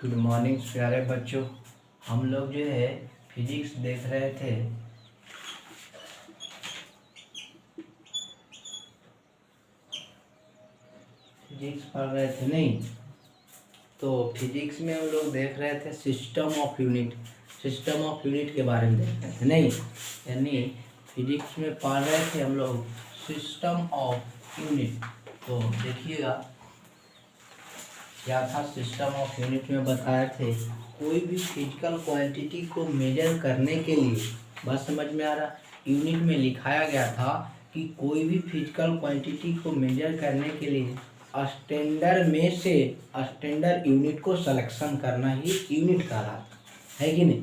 Good morning प्यारे बच्चों। हम लोग जो है फिजिक्स देख रहे थे। फिजिक्स पढ़ रहे थे नहीं, तो फिजिक्स में हम लोग देख रहे थे system of unit. System of unit के बारे में देख रहे थे नहीं, यानी फिजिक्स में पढ़ रहे थे हम लोग सिस्टम ऑफ यूनिट। तो देखिएगा क्या था सिस्टम ऑफ यूनिट में बताए थे, कोई भी फिजिकल क्वांटिटी को मेजर करने के लिए, बात समझ में आ रहा, यूनिट में लिखाया गया था कि कोई भी फिजिकल क्वांटिटी को मेजर करने के लिए स्टैंडर्ड में से स्टैंडर्ड यूनिट को सिलेक्शन करना ही यूनिट कहलाता है कि नहीं।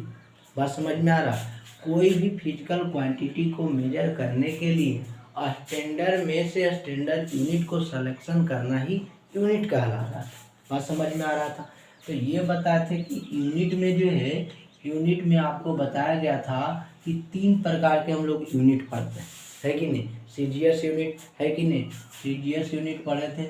बात समझ में आ रहा, कोई भी फिजिकल क्वांटिटी को मेजर करने के लिए स्टैंडर्ड में से स्टैंडर्ड यूनिट को सिलेक्शन करना ही यूनिट कहला रहा था। बात समझ में आ रहा था। तो ये बताए थे कि यूनिट में जो है, यूनिट में आपको बताया गया था कि 3 प्रकार के हम लोग यूनिट पढ़ते हैं, है कि नहीं। सीजीएस यूनिट है कि नहीं, सीजीएस यूनिट पढ़े थे।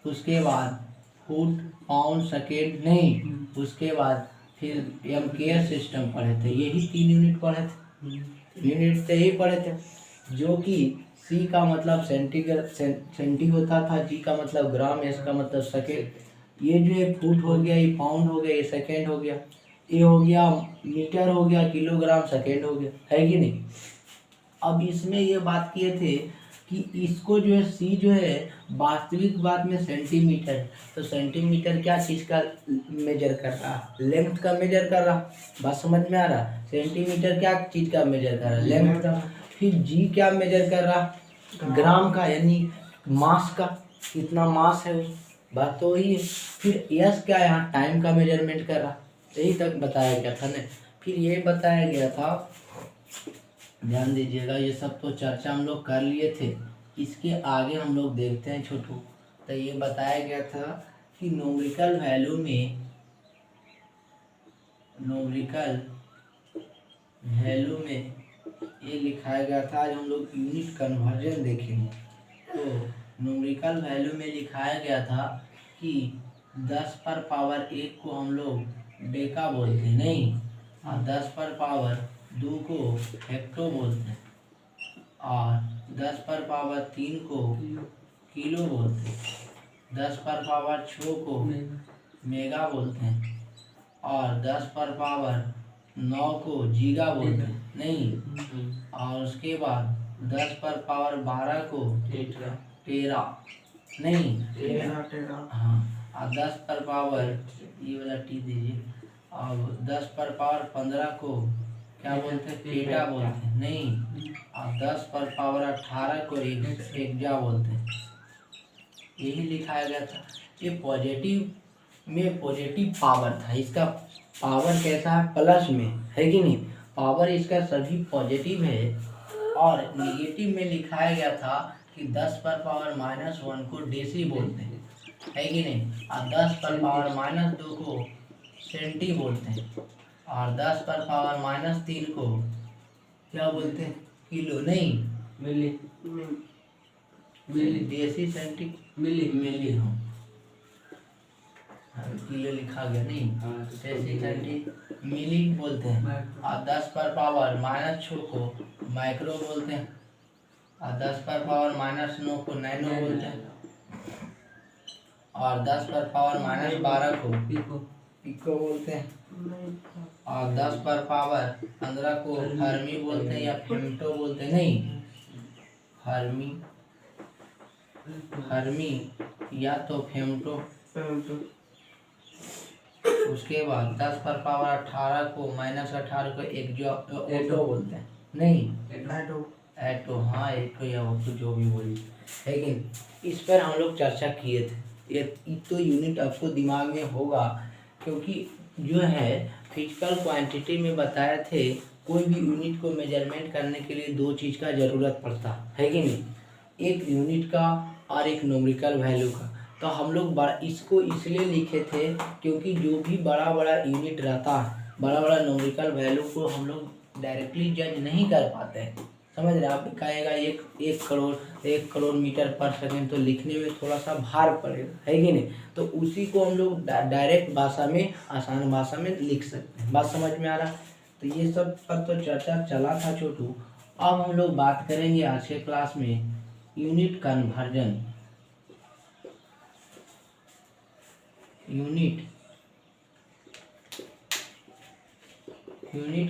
उसके बाद फुट पाउंड सेकेंड नहीं, उसके बाद फिर एमकेएस सिस्टम पढ़े थे। यही 3 यूनिट पढ़े थे, यूनिट से ही पढ़े थे, जो कि सी का मतलब सेंटी होता था, जी का मतलब ग्राम, एस का मतलब सेकेंड। ये जो है फुट हो गया, ये पाउंड हो गया, ये सेकेंड हो गया, ये हो गया मीटर हो गया, किलोग्राम सेकेंड हो गया, है कि नहीं। अब इसमें ये बात किए थे कि इसको जो है सी जो है वास्तविक बात में सेंटीमीटर है, तो सेंटीमीटर क्या चीज़ का मेजर कर रहा, लेंथ का मेजर कर रहा। बात समझ में आ रहा, सेंटीमीटर क्या चीज़ का मेजर कर रहा, लेंथ का। फिर जी क्या मेजर कर रहा, ग्राम का, यानी मास का, कितना मास है उस, बात तो वही है। फिर यस क्या, यहाँ टाइम का मेजरमेंट कर रहा, यही तक बताया गया था ना। फिर ये बताया गया था, ध्यान दीजिएगा, ये सब तो चर्चा हम लोग कर लिए थे। इसके आगे हम लोग देखते हैं छोटू। तो ये बताया गया था कि न्यूमेरिकल वैल्यू में, न्यूमेरिकल वैल्यू में ये लिखाया गया था। आज हम लोग यूनिट कन्वर्जन देखेंगे। तो न्यूमेरिकल वैल्यू में लिखाया गया था कि 10 पर पावर 1 को हम लोग डेका बोलते हैं नहीं, और 10 पर पावर 2 को हेक्टो बोलते हैं, और 10 पर पावर 3 को किलो बोलते हैं, 10 पर पावर 6 को मेगा बोलते हैं, और 10 पर पावर 9 को जीगा बोलते हैं नहीं, और उसके बाद 10 पर पावर 12 को टेरा नहीं, हाँ, और 10 पर पावर, ये वाला टी दीजिए, और 10 पर पावर 15 को क्या बोलते हैं, पेटा बोलते हैं नहीं, और 10 पर पावर 18 को एक्जा बोलते हैं। यही लिखाया गया था। ये पॉजिटिव में पॉजिटिव पावर था, इसका पावर कैसा है, प्लस में, है कि नहीं। पावर इसका सभी पॉजिटिव है। और निगेटिव में लिखाया गया था कि 10 पर पावर -1 को डेसी बोलते हैं, है कि नहीं, और 10 पर पावर -2 को सेंटी बोलते हैं, और 10 पर पावर -3 को क्या बोलते हैं, किलो नहीं, मिली, मिली, देसी सेंटी, मिली, मिली, हाँ, किलो लिखा गया नहीं, देसी सेंटी मिली बोलते हैं, और 10 पर पावर -6 को माइक्रो बोलते हैं, और 10 पर पावर -9 को नैनो बोलते हैं, और 10 पर पावर -12 को पिको बोलते हैं, और 10 पर पावर 15 को फर्मी बोलते हैं या फेम्टो बोलते हैं नहीं, फर्मी या तो फेम्टो। उसके बाद 10 पर पावर 18 को -18 को एटो बोलते हैं नहीं, एटो, हाँ एटो या ओटो जो भी बोली, लेकिन इस पर हम लोग चर्चा किए थे। ये तो यूनिट आपको दिमाग में होगा, क्योंकि जो है फिजिकल क्वांटिटी में बताए थे कोई भी यूनिट को मेजरमेंट करने के लिए 2 चीज़ का ज़रूरत पड़ता है कि नहीं, एक यूनिट का और एक न्यूमेरिकल वैल्यू का। तो हम लोग इसको इसलिए लिखे थे क्योंकि जो भी बड़ा बड़ा यूनिट रहता है, बड़ा बड़ा न्यूमेरिकल वैल्यू को हम लोग डायरेक्टली जज नहीं कर पाते हैं, समझ रहे हैं? आप कहेगा एक करोड़ मीटर पर सेकंड, तो लिखने में थोड़ा सा भार पड़ेगा, है कि नहीं? तो उसी को हम लोग डायरेक्ट भाषा में, आसान भाषा में लिख सकते हैं। बात समझ में आ रहा? तो ये सब पर तो चर्चा चला था छोटू। अब हम लोग बात करेंगे आज के क्लास में यूनिट कन्वर्जन। यूनिट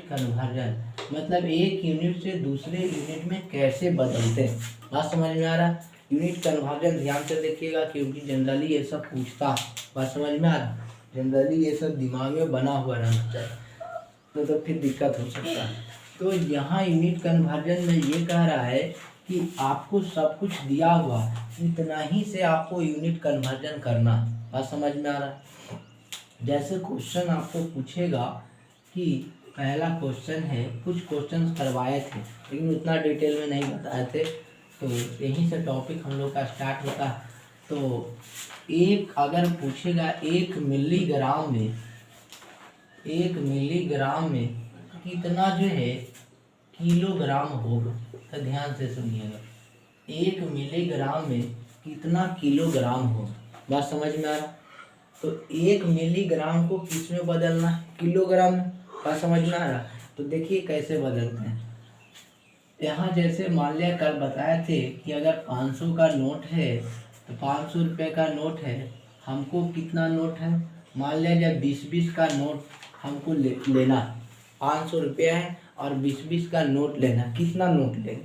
कन्वर्जन मतलब एक यूनिट से दूसरे यूनिट में कैसे बदलते हैं। बात समझ में आ रहा? यूनिट कन्वर्जन ध्यान से देखिएगा, क्योंकि जनरली ये सब पूछता। बात समझ में आ रहा? जनरली ये सब दिमाग में बना हुआ रहना चाहिए, तो फिर दिक्कत हो सकता है। तो यहाँ यूनिट कन्वर्जन में ये कह रहा है कि आपको सब कुछ दिया हुआ, इतना ही से आपको यूनिट कन्वर्जन करना। बात समझ में आ रहा? जैसे क्वेश्चन आपको पूछेगा कि पहला क्वेश्चन है, कुछ क्वेश्चन करवाए थे लेकिन उतना डिटेल में नहीं बताए थे, तो यहीं से टॉपिक हम लोग का स्टार्ट होता है। तो एक अगर पूछेगा 1 मिलीग्राम में कितना जो है किलोग्राम होगा, तो ध्यान से सुनिएगा, 1 मिलीग्राम में कितना किलोग्राम होगा। बात समझ में आ रहा? तो 1 मिलीग्राम को किस में बदलना है? किलोग्राम में। बात समझ में आ रहा? तो देखिए कैसे बदलते हैं। यहाँ जैसे मान लिया कल बताए थे कि अगर 500 का नोट है तो 500 रुपये का नोट है, हमको कितना नोट है, मान लिया जब 20-20 का नोट हमको लेना, 500 रुपया है और 20-20 का नोट लेना, कितना नोट लेंगे?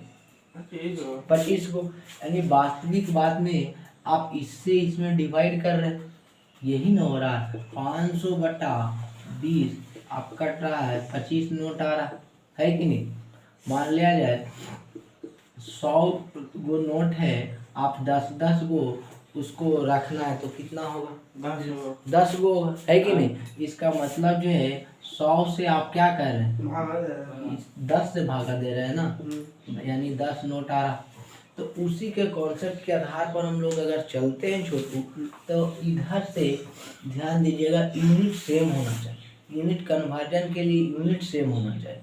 25 को। यानी वास्तविक बात में आप इससे इसमें डिवाइड कर रहे हैं, यही ना हो रहा है। 500 बटा 20 आप कट रहा है, 25 नोट आ रहा है कि नहीं? मान लिया जाए 100 गो नोट है, आप 10-10 गो उसको रखना है, तो कितना होगा? 10 गो, है कि नहीं? इसका मतलब जो है 100 से आप क्या कर रहे हैं? 10 से भागा दे रहे हैं ना, यानी 10 नोट आ रहा। तो उसी के कॉन्सेप्ट के आधार पर हम लोग अगर चलते हैं छोटू, तो इधर से ध्यान दीजिएगा, यूनिट सेम होना चाहिए। यूनिट कन्वर्जन के लिए यूनिट सेम होना चाहिए।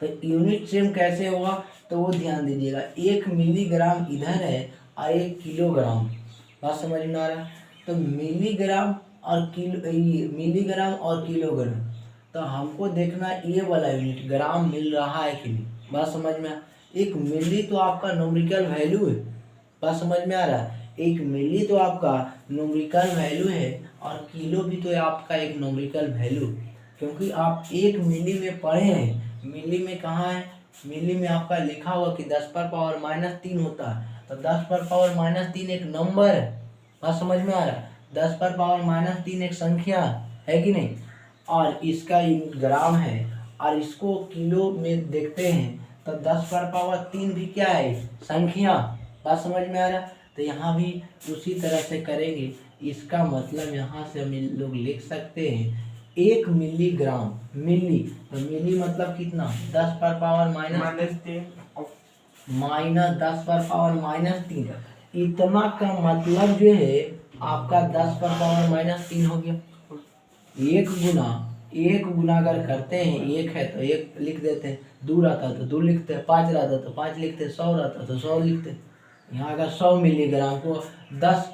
तो यूनिट सेम कैसे होगा, तो वो ध्यान दीजिएगा, 1 मिलीग्राम इधर है और 1 किलोग्राम। बात समझ में आ रहा है? तो मिलीग्राम और किलोग्राम, तो हमको देखना ये वाला यूनिट ग्राम मिल रहा है कि नहीं। बात समझ में आ? एक मिली तो आपका न्यूमेरिकल वैल्यू है। बात समझ में आ रहा है? 1 मिली तो आपका न्यूमेरिकल वैल्यू है और किलो भी तो आपका एक न्यूमेरिकल वैल्यू, क्योंकि आप 1 मिली में पढ़े हैं। मिली में कहाँ है? मिली में आपका लिखा हुआ कि 10⁻³ होता है, तो 10⁻³ एक नंबर है। बात समझ में आ रहा है? 10⁻³ एक संख्या है कि नहीं? और इसका ग्राम है, और इसको किलो में देखते हैं तो 10⁻³ भी क्या है? संख्या। बात समझ में आ रहा? तो यहाँ भी उसी तरह से करेंगे। इसका मतलब यहाँ से हम लोग लिख सकते हैं 1 मिलीग्राम, मिली तो मिली मतलब कितना? 10⁻³ -10⁻³ इतना का मतलब जो है आपका 10⁻³ हो गया। एक गुना अगर करते हैं, 1 है तो 1 लिख देते हैं, 2 रहता तो 2 लिखते हैं, 5 रहता तो 5 लिखते हैं, 100 रहता तो 100 लिखते हैं। यहाँ अगर 100 मिलीग्राम को 10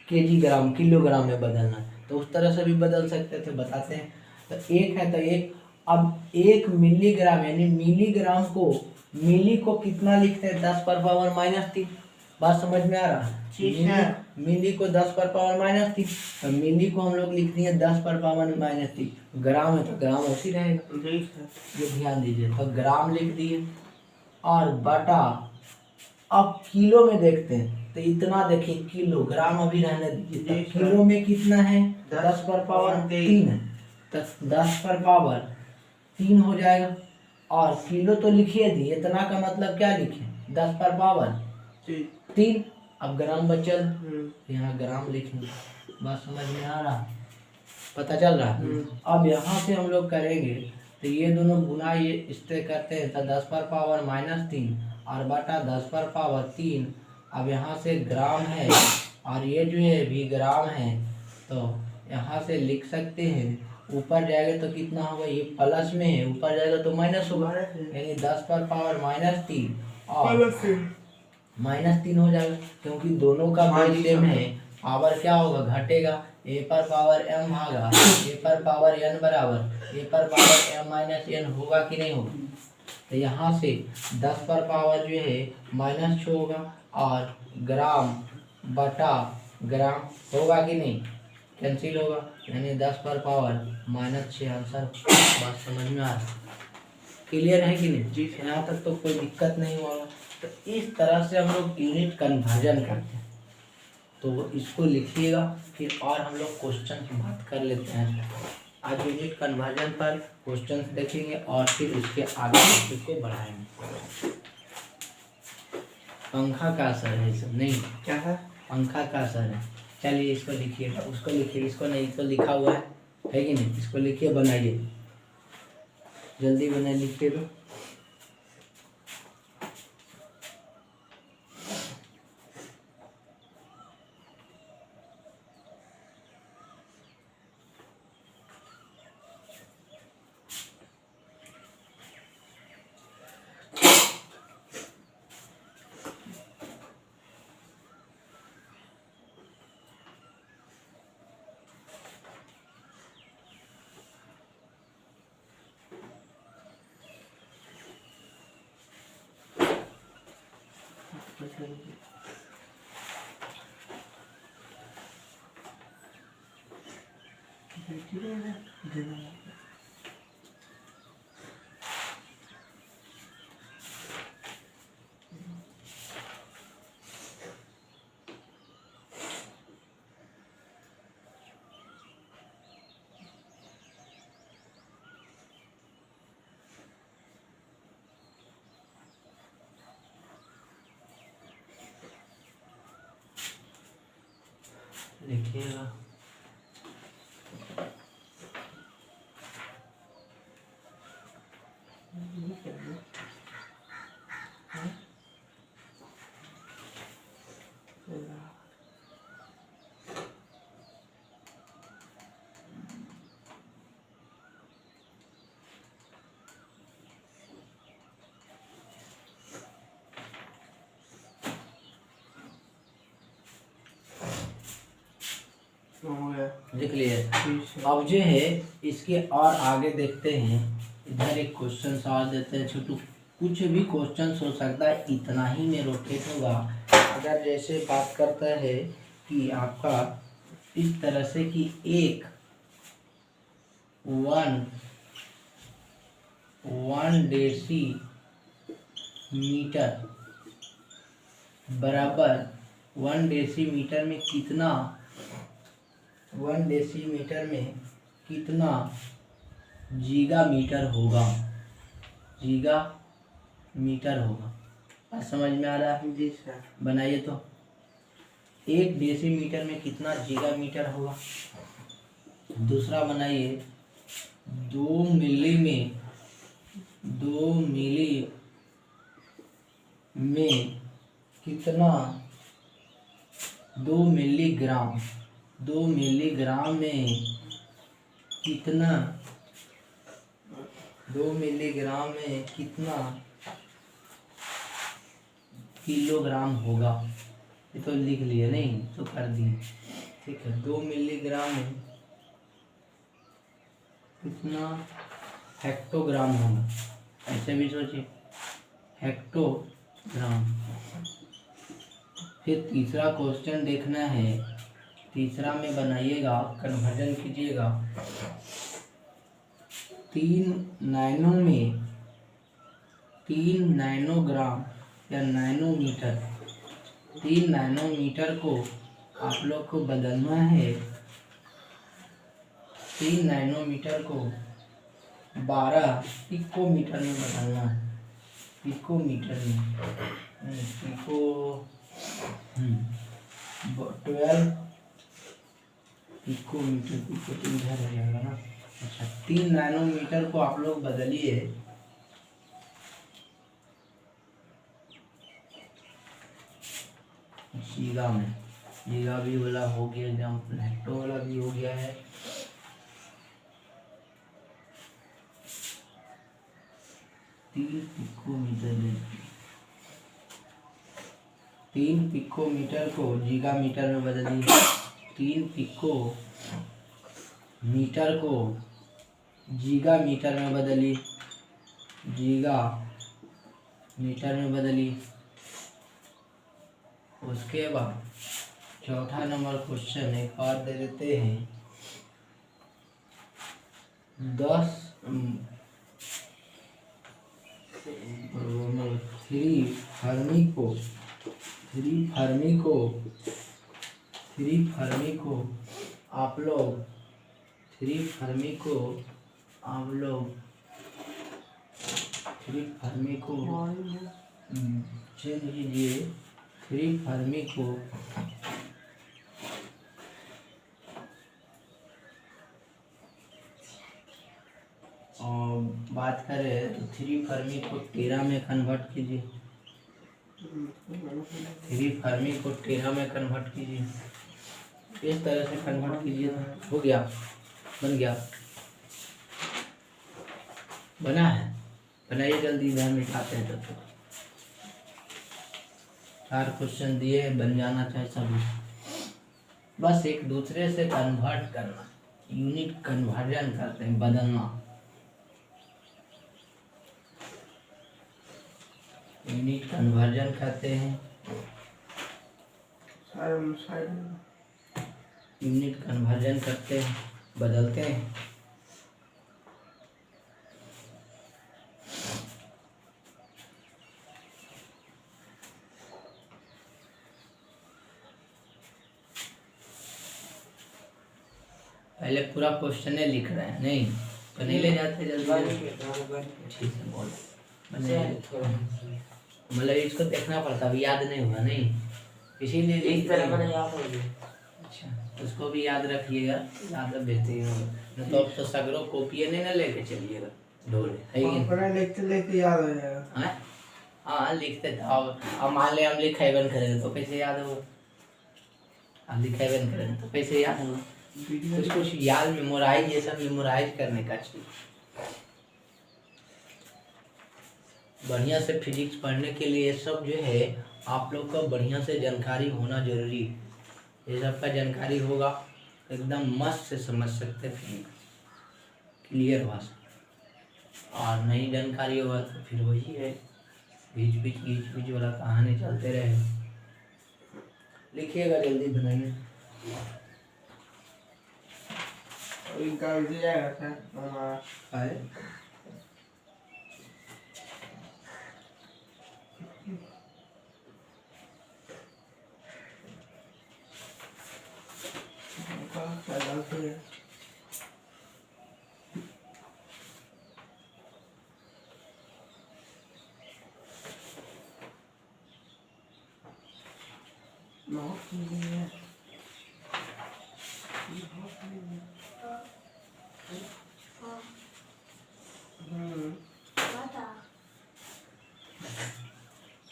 किलोग्राम में बदलना है तो उस तरह से भी बदल सकते थे, बताते हैं। तो 1 है तो 1, अब 1 मिलीग्राम यानी मिलीग्राम को, मिली को कितना लिखते हैं? 10⁻³ बात समझ में आ रहा है? ठीक है। मिली को 10⁻³ तो मिली को हम लोग लिख दिए 10⁻³। ग्राम है तो ग्राम उसी रहेगा, ये ध्यान दीजिए। तो ग्राम लिख दिए और बटा, अब किलो में देखते हैं तो इतना देखिए, किलोग्राम अभी रहने दीजिए, तो किलो में कितना है? 10⁻³ है, तो 10⁻³ हो जाएगा। और किलो तो लिखिए दिए, इतना का मतलब क्या लिखे? 10⁻³ अब ग्राम बचल, यहाँ ग्राम लिखेंगे। बात समझ में आ रहा? पता चल रहा? अब यहाँ से हम लोग करेंगे तो ये दोनों गुना, ये इससे करते हैं तो 10⁻³ और बटा 10⁻³ अब यहाँ से ग्राम है और ये जो है भी ग्राम है, तो यहाँ से लिख सकते हैं ऊपर जाएगा तो कितना होगा, ये प्लस में है, ऊपर जाएगा तो माइनस होगा, यानी 10 पर पावर -3 और -3 हो जाएगा, क्योंकि दोनों का बेस सेम है, पावर क्या होगा, घटेगा, a पर पावर m भागा a पर पावर n बराबर a पर पावर m - n होगा कि नहीं होगा। तो यहाँ से 10 पर पावर जो है -6 होगा और ग्राम बटा ग्राम होगा कि नहीं, कैंसिल होगा, यानी 10 पर पावर -6 आंसर। बात समझ में आ रहा है, क्लियर है कि नहीं जी, यहाँ तक तो कोई दिक्कत नहीं होगा। तो इस तरह से हम लोग यूनिट कन्वर्जन करते हैं, तो इसको लिखिएगा, फिर और हम लोग क्वेश्चन की बात कर लेते हैं। आज यूनिट कन्वर्जन पर क्वेश्चन देखेंगे और फिर उसके आगे टॉपिक को बढ़ाएंगे। पंखा का असर है सब, नहीं क्या है, पंखा का असर है। चलिए इसको लिखिएगा, उसको लिखिए, इसको नहीं, इसको लिखा हुआ है कि नहीं, इसको लिखिए, बनाइए, जल्दी बनाइए, लिखिए तो। लिखिएगा, लिख लिए। अब जो है इसके और आगे देखते हैं, इधर एक क्वेश्चन और देते हैं, छोटू कुछ भी क्वेश्चन हो सकता है, इतना ही में रोटेट होगा। अगर जैसे बात करता है कि आपका इस तरह से कि एक 1 डेसीमीटर बराबर 1 डेसीमीटर में कितना, 1 डेसीमीटर में कितना जीगा मीटर होगा, जीगा मीटर होगा। आज समझ में आ रहा है जी सर, बनाइए तो। 1 डेसीमीटर में कितना जीगा मीटर होगा। दूसरा बनाइए 2 मिली में कितना, 2 मिलीग्राम में कितना, 2 मिलीग्राम में कितना किलोग्राम होगा। ये तो लिख लिए, नहीं तो कर दिए, ठीक है। 2 मिलीग्राम में कितना हेक्टोग्राम होगा, ऐसे भी सोचिए, हेक्टोग्राम। फिर तीसरा क्वेश्चन देखना है, तीसरा में बनाइएगा, कन्वर्जन कीजिएगा। 3 नैनोग्राम या नैनोमीटर, 3 नैनोमीटर को आप लोग को बदलना है, 3 नैनोमीटर को 12 पिकोमीटर में बदलना है, पिकोमीटर में, पिको 12 पिकोमीटर, पिको तो इधर रहेगा ना। अच्छा, 3 नैनोमीटर को आप लोग बदलिए जीगा में, जीगा भी वाला हो गया, एकदम हेक्टो वाला भी हो गया है। 3 पिकोमीटर लेती है। 3 पिकोमीटर को गीगामीटर में बदलिए। 3 पिकोमीटर को गीगामीटर में बदलिए। गीगामीटर में बदलिए। उसके बाद चौथा नंबर क्वेश्चन एक और दे देते हैं। 3 फर्मी को आप लोग चेंज कीजिए। 3 फर्मी को और बात करें तो 3 फर्मी को टेरा में कन्वर्ट कीजिए। 3 फर्मी को टेरा में कन्वर्ट कीजिए। इस तरह से कन्वर्ट कीजिए। हो गया, बन गया, बना है। बनाइए जल्दी, ध्यान मिटाते हैं तब तक। 4 क्वेश्चन दिए, बन जाना चाहिए सभी। बस एक दूसरे से कन्वर्ट करना, यूनिट कन्वर्जन करते हैं, बदलना। यूनिट कन्वर्जन करते हैं। यूनिट कन्वर्जन करते हैं, बदलते हैं। पहले पूरा क्वेश्चन लिख रहे हैं, नहीं तो नहीं ले जाते जल्दी। ठीक है, बोल। मतलब इसको देखना पड़ता, अभी याद नहीं हुआ, नहीं इसीलिए इस तरह मैंने याद हो गया। अच्छा, उसको भी याद रखिएगा, याद बेहतरीन होगा। तो अब तो सगरों कॉपी नहीं ना लेके चलिएगा ढोले, है कि लिखते याद हो जाएगा। हाँ लिखते। अब मान ले हम लिखेबन करेंगे तो कैसे याद होगा? हम लिखेबन करेंगे तो कैसे याद होगा? कुछ याद, मेमोराइज, ये सब मेमोराइज करने का चीज। बढ़िया से फिजिक्स पढ़ने के लिए सब जो है आप लोग का बढ़िया से जानकारी होना जरूरी है। ये सब का जानकारी होगा एकदम मस्त से समझ सकते फिजिक्स क्लियर भाषा। और नई जानकारी होगा तो फिर वही है, बीच बीच वाला कहानी चलते रहे। लिखिएगा जल्दी, बनाइए।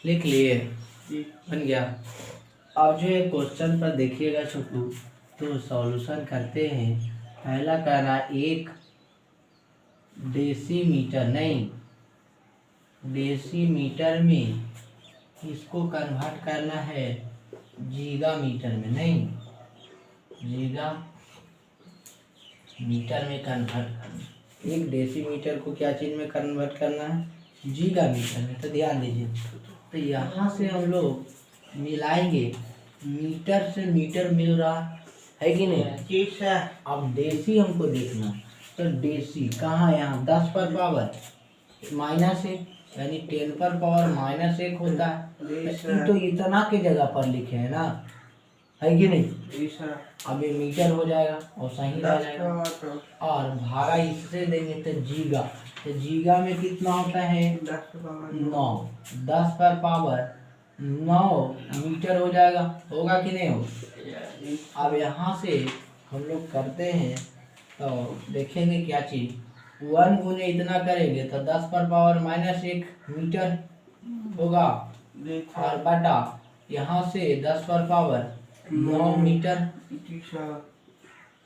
लिख लिए, बन गया। अब जो है क्वेश्चन पर देखिएगा छोटू, तो सॉल्यूशन करते हैं। पहला कहना 1 डेसीमीटर, नहीं डेसीमीटर में इसको कन्वर्ट करना है गीगामीटर में, नहीं गीगामीटर में कन्वर्ट करना। 1 डेसीमीटर को क्या चीज में कन्वर्ट करना है? गीगामीटर में। तो ध्यान दीजिए, तो यहाँ से हम लोग मिलाएंगे, मीटर से मीटर मिल रहा है कि नहीं? ठीक है। अब डेसी हमको देखना, तो डेसी कहाँ? यहाँ 10 पर पावर -1 यानी 10 पर पावर -1 होता है। तो इतना के जगह पर लिखे है ना, है कि नहीं? अब ये मीटर हो जाएगा और सही रह जाएगा। और भाड़ा इससे देंगे तो जीगा, तो जीगा में कितना होता है? 9। 10 पर पावर 9 मीटर हो जाएगा, होगा कि नहीं होगा? अब यहाँ से हम लोग करते हैं तो देखेंगे क्या चीज। 1 गुने इतना करेंगे तो 10 पर पावर -1 मीटर होगा, और बटा यहाँ से 10 पर पावर 9 मीटर।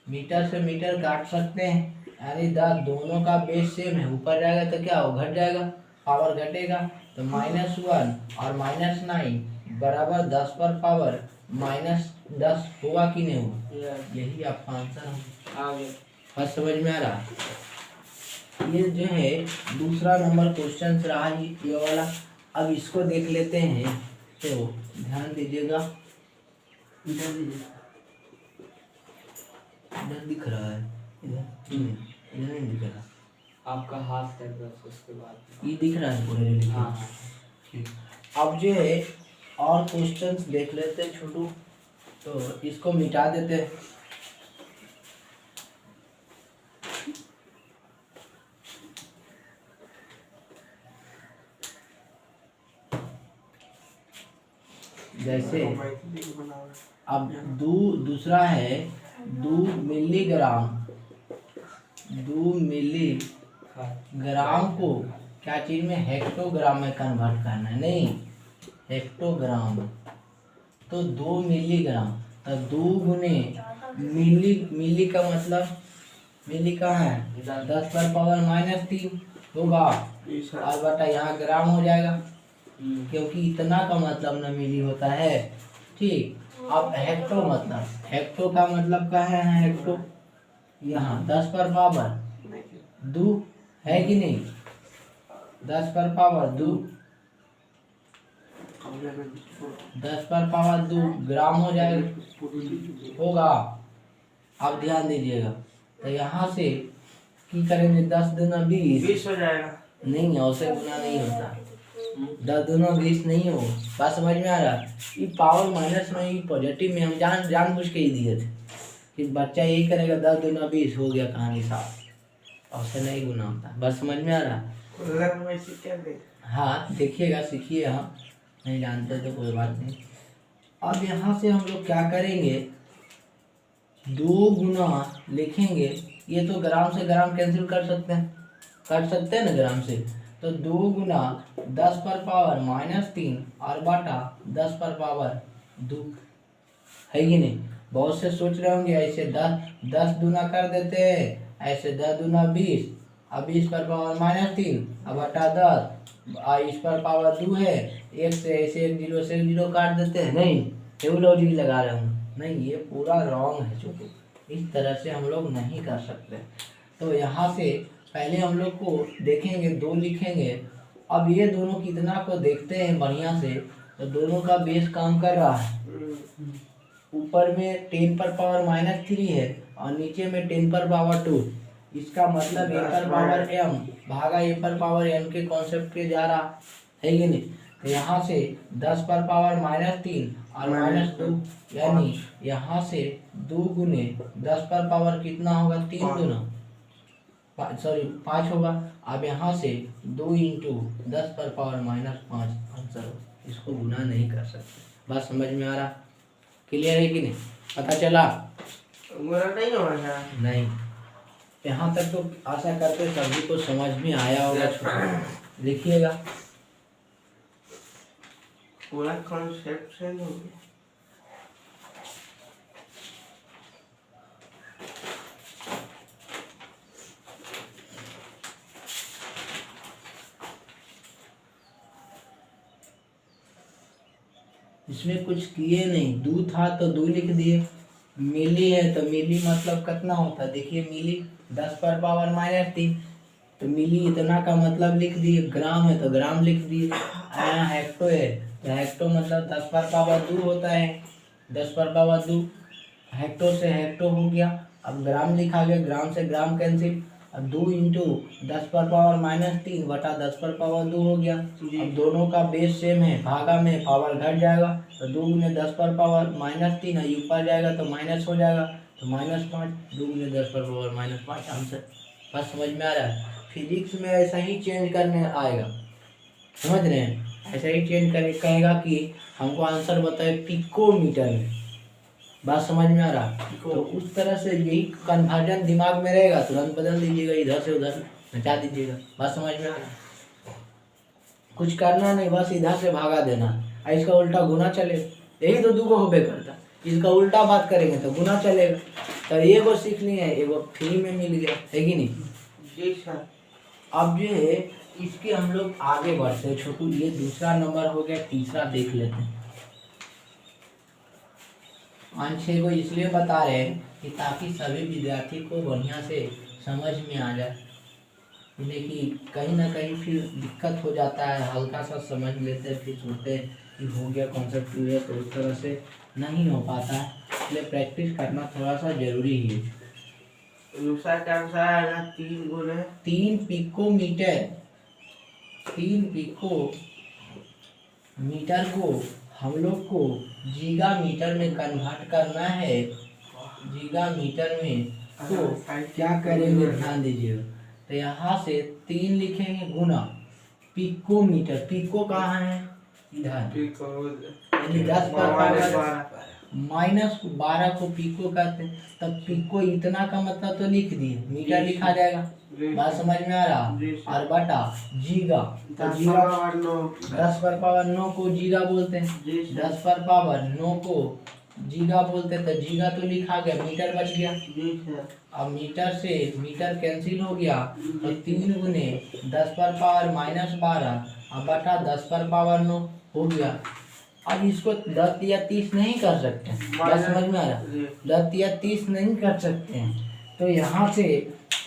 मीटर से मीटर काट सकते हैं, यानी 10 दोनों का बेस सेम है, ऊपर जाएगा तो क्या हो? घट जाएगा। पावर घटेगा तो -1 और -9 बराबर 10 पर पावर -10 होगा कि नहीं होगा? यही आपका आंसर है। बस समझ में आ रहा? ये जो है दूसरा नंबर क्वेश्चन रहा ये वाला। अब इसको देख लेते हैं, तो ध्यान दीजिएगा। इधर दिख रहा है, इधर नहीं दिख रहा। आपका हाथ है बस, उसके बाद ये दिख रहा है पूरे लिखे। हाँ। ठीक, अब जो है और क्वेश्चंस देख लेते हैं छोटू, तो इसको मिटा देते हैं। जैसे अब दूसरा है 2 मिलीग्राम को क्या चीज में, हेक्टोग्राम में कन्वर्ट करना है, नहीं हेक्टोग्राम। तो 2 मिलीग्राम, तो 2 गुने मिली का मतलब मिली का है 10 पर पावर -3 होगा, और बटा यहाँ ग्राम हो जाएगा, क्योंकि इतना का मतलब न मिली होता है। ठीक, अब हेक्टो मतलब, हेक्टो का मतलब क्या है, हेक्टो यहाँ 10 पर पावर 2 है कि नहीं, 10 पर पावर 2, 10 पर पावर 2 ग्राम हो जाएगा, होगा। अब ध्यान दीजिएगा, तो यहाँ से की करेंगे 10 दूना 20 हो जाएगा। नहीं, औसत गुना नहीं होता, 10 दूना 20 नहीं हो। बात समझ में आ रहा? ये पावर माइनस में, ये पॉजिटिव में हम जानबूझ के ही दिए थे कि बच्चा यही करेगा, 10 दूना 20 हो गया, कहानी साफ, औसत नहीं गुना होता। बात समझ में आ रहा? हाँ देखिएगा, सीखिए। हाँ नहीं जानते तो कोई बात नहीं। अब यहाँ से हम लोग क्या करेंगे, 2 गुना लिखेंगे, ये तो ग्राम से ग्राम कैंसिल कर सकते हैं ना ग्राम से, तो 2 गुना 10 पर पावर -3 और बटा 10 पर पावर 2 है कि नहीं। बहुत से सोच रहे होंगे ऐसे 10 दूना कर देते हैं, ऐसे 10 दूना 20, अब 20 पर पावर -3 अब बटा 10, इस पर पावर 2 है, एक से ऐसे एक जीरो से एक जीरो काट देते हैं, नहीं टेबुलॉजी लगा रहे हूँ, नहीं ये पूरा रॉन्ग है चूँकि, इस तरह से हम लोग नहीं कर सकते। तो यहाँ से पहले हम लोग को देखेंगे, 2 लिखेंगे। अब ये दोनों कितना को देखते हैं बढ़िया से, तो दोनों का बेस काम कर रहा है, ऊपर में 10 पर पावर -3 है और नीचे में 10 पर पावर 2, इसका मतलब a पर पावर m भागा a पर पावर n के कॉन्सेप्ट पे जा रहा है कि नहीं। तो यहाँ से 10 पर पावर -3 और -2, यानी यहाँ से 2 गुने 10 पर पावर कितना होगा, 3 गुना 5 होगा। अब यहाँ से 2 इंटू 10 पर पावर -5 आंसर हो, इसको गुना नहीं कर सकते। बात समझ में आ रहा? क्लियर है कि नहीं, पता चला? नहीं, यहाँ तक तो आशा करते सभी को समझ में आया होगा। लिखिएगा पूरा कॉन्सेप्ट से नहीं। इसमें कुछ किए नहीं, 2 था तो 2 लिख दिए, मिली है तो मिली मतलब कितना होता है, देखिए मिली 10 पर पावर -3, तो मिली इतना का मतलब लिख दिए, ग्राम है तो ग्राम लिख दिए। यहाँ हेक्टो है तो हेक्टो मतलब 10 पर पावर 2 होता है, 10 पर पावर 2, हेक्टो से हेक्टो हो गया। अब ग्राम लिखा गया, ग्राम से ग्राम कैंसिल, अब 2 इंटू 10 पर पावर -3 बटा 10 पर पावर 2 हो गया। अब दोनों का बेस सेम है, भागा में पावर घट जाएगा, तो 2 गुने 10 पर पावर -3 है, ऊपर जाएगा तो माइनस हो जाएगा, तो -5, 2 गुने 10 पर पावर -5 आंसर। बस समझ में आ रहा है? फिजिक्स में ऐसा ही चेंज करने आएगा, समझ रहे हैं, ऐसा ही चेंज करके कहेगा कि हमको आंसर बताए पिकोमीटर में। बात समझ में आ रहा? तो उस तरह से यही कन्वर्जन दिमाग में रहेगा, तुरंत बदल दीजिएगा, इधर से उधर हटा दीजिएगा। बात समझ में आ रहा? कुछ करना नहीं, बस इधर से भागा देना, इसका उल्टा गुना चलेगा, यही तो 2 को होबे करता, इसका उल्टा बात करेंगे तो गुना चलेगा। तो एगो सीखनी है, एगो फ्री में मिल गया है कि नहीं। जी सर। अब जो है इसके हम लोग आगे बढ़ते हैं छोटू। ये दूसरा नंबर हो गया, तीसरा देख लेते हैं। 5-6 को इसलिए बता रहे हैं कि ताकि सभी विद्यार्थी को बढ़िया से समझ में आ जाए, लेकिन कहीं ना कहीं फिर दिक्कत हो जाता है, हल्का सा समझ लेते हैं फिर सोचते हैं कि हो गया कॉन्सेप्ट क्लियर, तो उस तरह से नहीं हो पाता है। इसलिए प्रैक्टिस करना थोड़ा सा जरूरी है। दूसरा क्या आंसर है ना, 3 गुने 3 पिकोमीटर, 3 पिकोमीटर को हम लोग को जीगा मीटर में कन्वर्ट करना है। जीगा मीटर में तो क्या करेंगे ध्यान दीजिएगा। तो यहाँ से 3 लिखेंगे गुना पिकोमीटर। पिको कहाँ है? इधर, यानी 10 पर पावर -12 को पिको कहते हैं। तब पिको इतना का मतलब तो लिख दिए, मीटर लिखा जाएगा। बात समझ में आ रहा? और बटा जीगा, तो जीगा 10 पर पावर 9 को जीगा बोलते हैं। 10 पर पावर 9 को जीगा बोलते हैं, तो जीगा तो लिखा गया, मीटर बच गया। अब मीटर से मीटर कैंसिल हो गया, तो 3 गुने 10 पर पावर -12 अब बटा 10 पर पावर 9 हो गया। अब इसको 10 या 30 नहीं कर सकते हैं, बात समझ में आ रहा? 10 या 30 नहीं कर सकते हैं, तो यहाँ से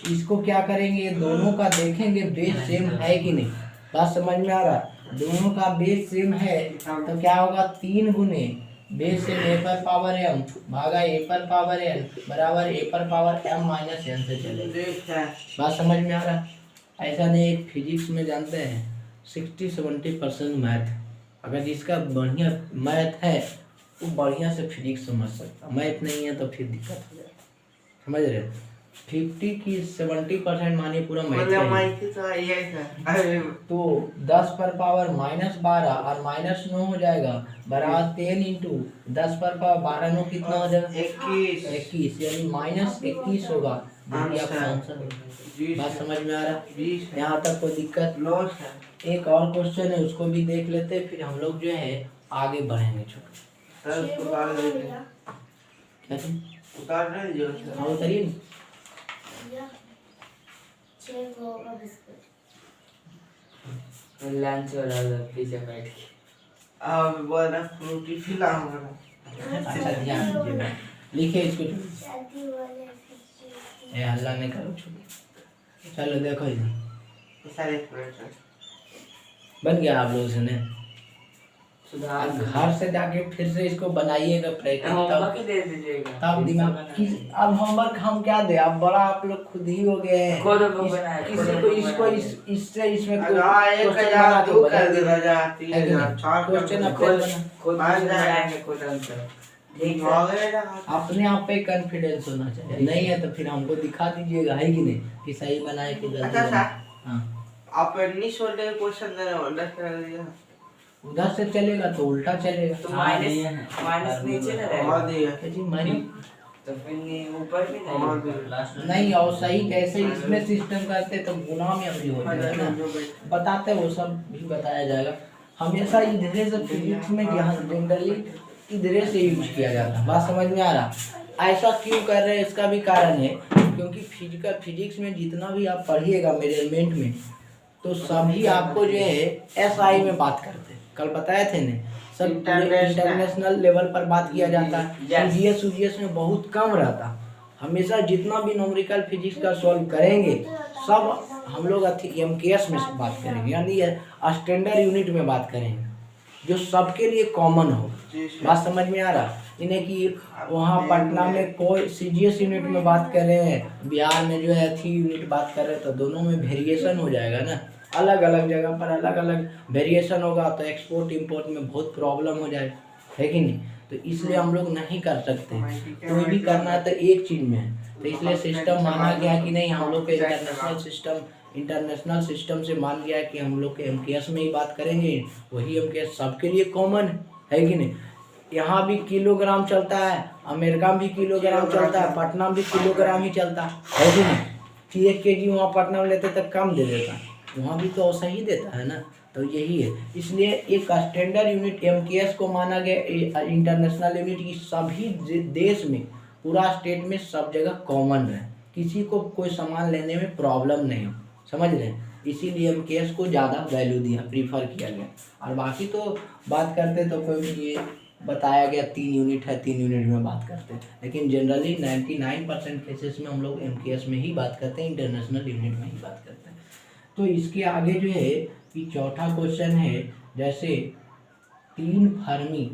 इसको क्या करेंगे, दोनों का देखेंगे बेस सेम है कि नहीं। बात समझ में आ रहा? दोनों का बेस सेम है तो क्या होगा, 3 गुने बेस सेम a पर पावर m भागा a पर पावर n बराबर a पर पावर m माइनस n से चलेगा। बात समझ में आ रहा? ऐसा नहीं, फिजिक्स में जानते हैं 60-70% मैथ, अगर जिसका बढ़िया मैथ है वो बढ़िया से फिजिक्स समझ सकता, मैथ नहीं है तो फिर दिक्कत हो जाएगा। समझ रहे? 50 की 70% मानिए पूरा मैथ है। तो 10 पर पावर -12 और -9 हो जाएगा बराबर 10 इंटू 10 पर पावर 12 9 कितना हो जाएगा, 21 यानी -21 होगा। देखिए आपका आंसर होगा। बात समझ में आ रहा? यहाँ तक कोई दिक्कत? एक और क्वेश्चन है, उसको भी देख लेते हैं, फिर हम लोग जो है आगे बढ़ेंगे। छोटा उतारिए। लंच हो रहा था पीछे बैठ के, अब बोला फ्रूटी खिलाऊंगा। अच्छा ध्यान दीजिएगा, लिखे इसको। ए हल्ला नहीं करो, चलो देखो इधर बन गया आप लोगों से ने। अब घर से जाके फिर से इसको बनाइएगा प्रैक्टिस, तब दिमाग किस। अब होमवर्क हम क्या दे, अब बड़ा आप लोग खुद ही हो गए हैं। किसी को इसको इससे इसमें अपने आप पे कॉन्फिडेंस होना चाहिए। नहीं है तो फिर हमको दिखा दीजिएगा, है कि नहीं, कि सही बनाए कि गलती बनाए। आप क्वेश्चन दे रहे हो, उधर से चलेगा तो उल्टा चलेगा, तो माइनस नीचे ना रहेगा जी माइनस, तो फिर ऊपर भी नहीं। और सही कैसे इसमें सिस्टम करते तो गुना में भी हो जाएगा ना, बताते वो सब भी बताया जाएगा। हमेशा इधरे से फिजिक्स में जनरली इधरे से यूज किया जाता है। बात समझ में आ रहा? ऐसा क्यों कर रहे हैं, इसका भी कारण है, क्योंकि फिजिक्स में जितना भी आप पढ़िएगा मेजरमेंट में, तो सभी आपको जो है SI में बात करते हैं। कल बताए थे ना, सब इंटरनेशनल लेवल पर बात किया जाता है। CGS में बहुत कम रहता। हमेशा जितना भी न्यूमेरिकल फिजिक्स का सॉल्व करेंगे सब हम लोग MKS में बात करेंगे, यानी स्टैंडर्ड यूनिट में बात करेंगे, जो सबके लिए कॉमन हो। बात समझ में आ रहा? इन्हें कि वहाँ पटना में कोई CGS यूनिट में बात कर रहे हैं, बिहार में जो है थी यूनिट बात कर रहे हैं, तो दोनों में वेरिएशन हो जाएगा ना। अलग अलग जगह पर अलग अलग वेरिएशन होगा तो एक्सपोर्ट इंपोर्ट में बहुत प्रॉब्लम हो जाएगा, है कि नहीं। तो इसलिए हम लोग नहीं कर सकते, कोई भी करना है तो एक चीज़ में है। तो इसलिए सिस्टम माना गया कि नहीं, हम लोग के इंटरनेशनल सिस्टम से मान गया कि हम लोग के MKS में ही बात करेंगे। वही MKS सबके लिए कॉमन है कि नहीं। यहाँ भी किलोग्राम चलता है, अमेरिका में भी किलोग्राम चलता है, पटना में भी किलोग्राम ही चलता है कि नहीं। कि 1 kg वहाँ पटना में लेते तो कम दे देता, वहाँ भी तो ऐसा ही देता है ना। तो यही है, इसलिए एक स्टैंडर्ड यूनिट MKS को माना गया इंटरनेशनल यूनिट की सभी देश में, पूरा स्टेट में सब जगह कॉमन है, किसी को कोई सामान लेने में प्रॉब्लम नहीं हो। समझ रहे हैं? इसीलिए MKS को ज़्यादा वैल्यू दिया, प्रीफर किया गया। और बाकी तो बात करते तो कोई ये बताया गया 3 यूनिट है, 3 यूनिट में बात करते हैं, लेकिन जनरली 99% केसेस में हम लोग MKS में ही बात करते हैं, इंटरनेशनल यूनिट में ही बात करते हैं। तो इसके आगे जो है कि चौथा क्वेश्चन है, जैसे 3 फर्मी,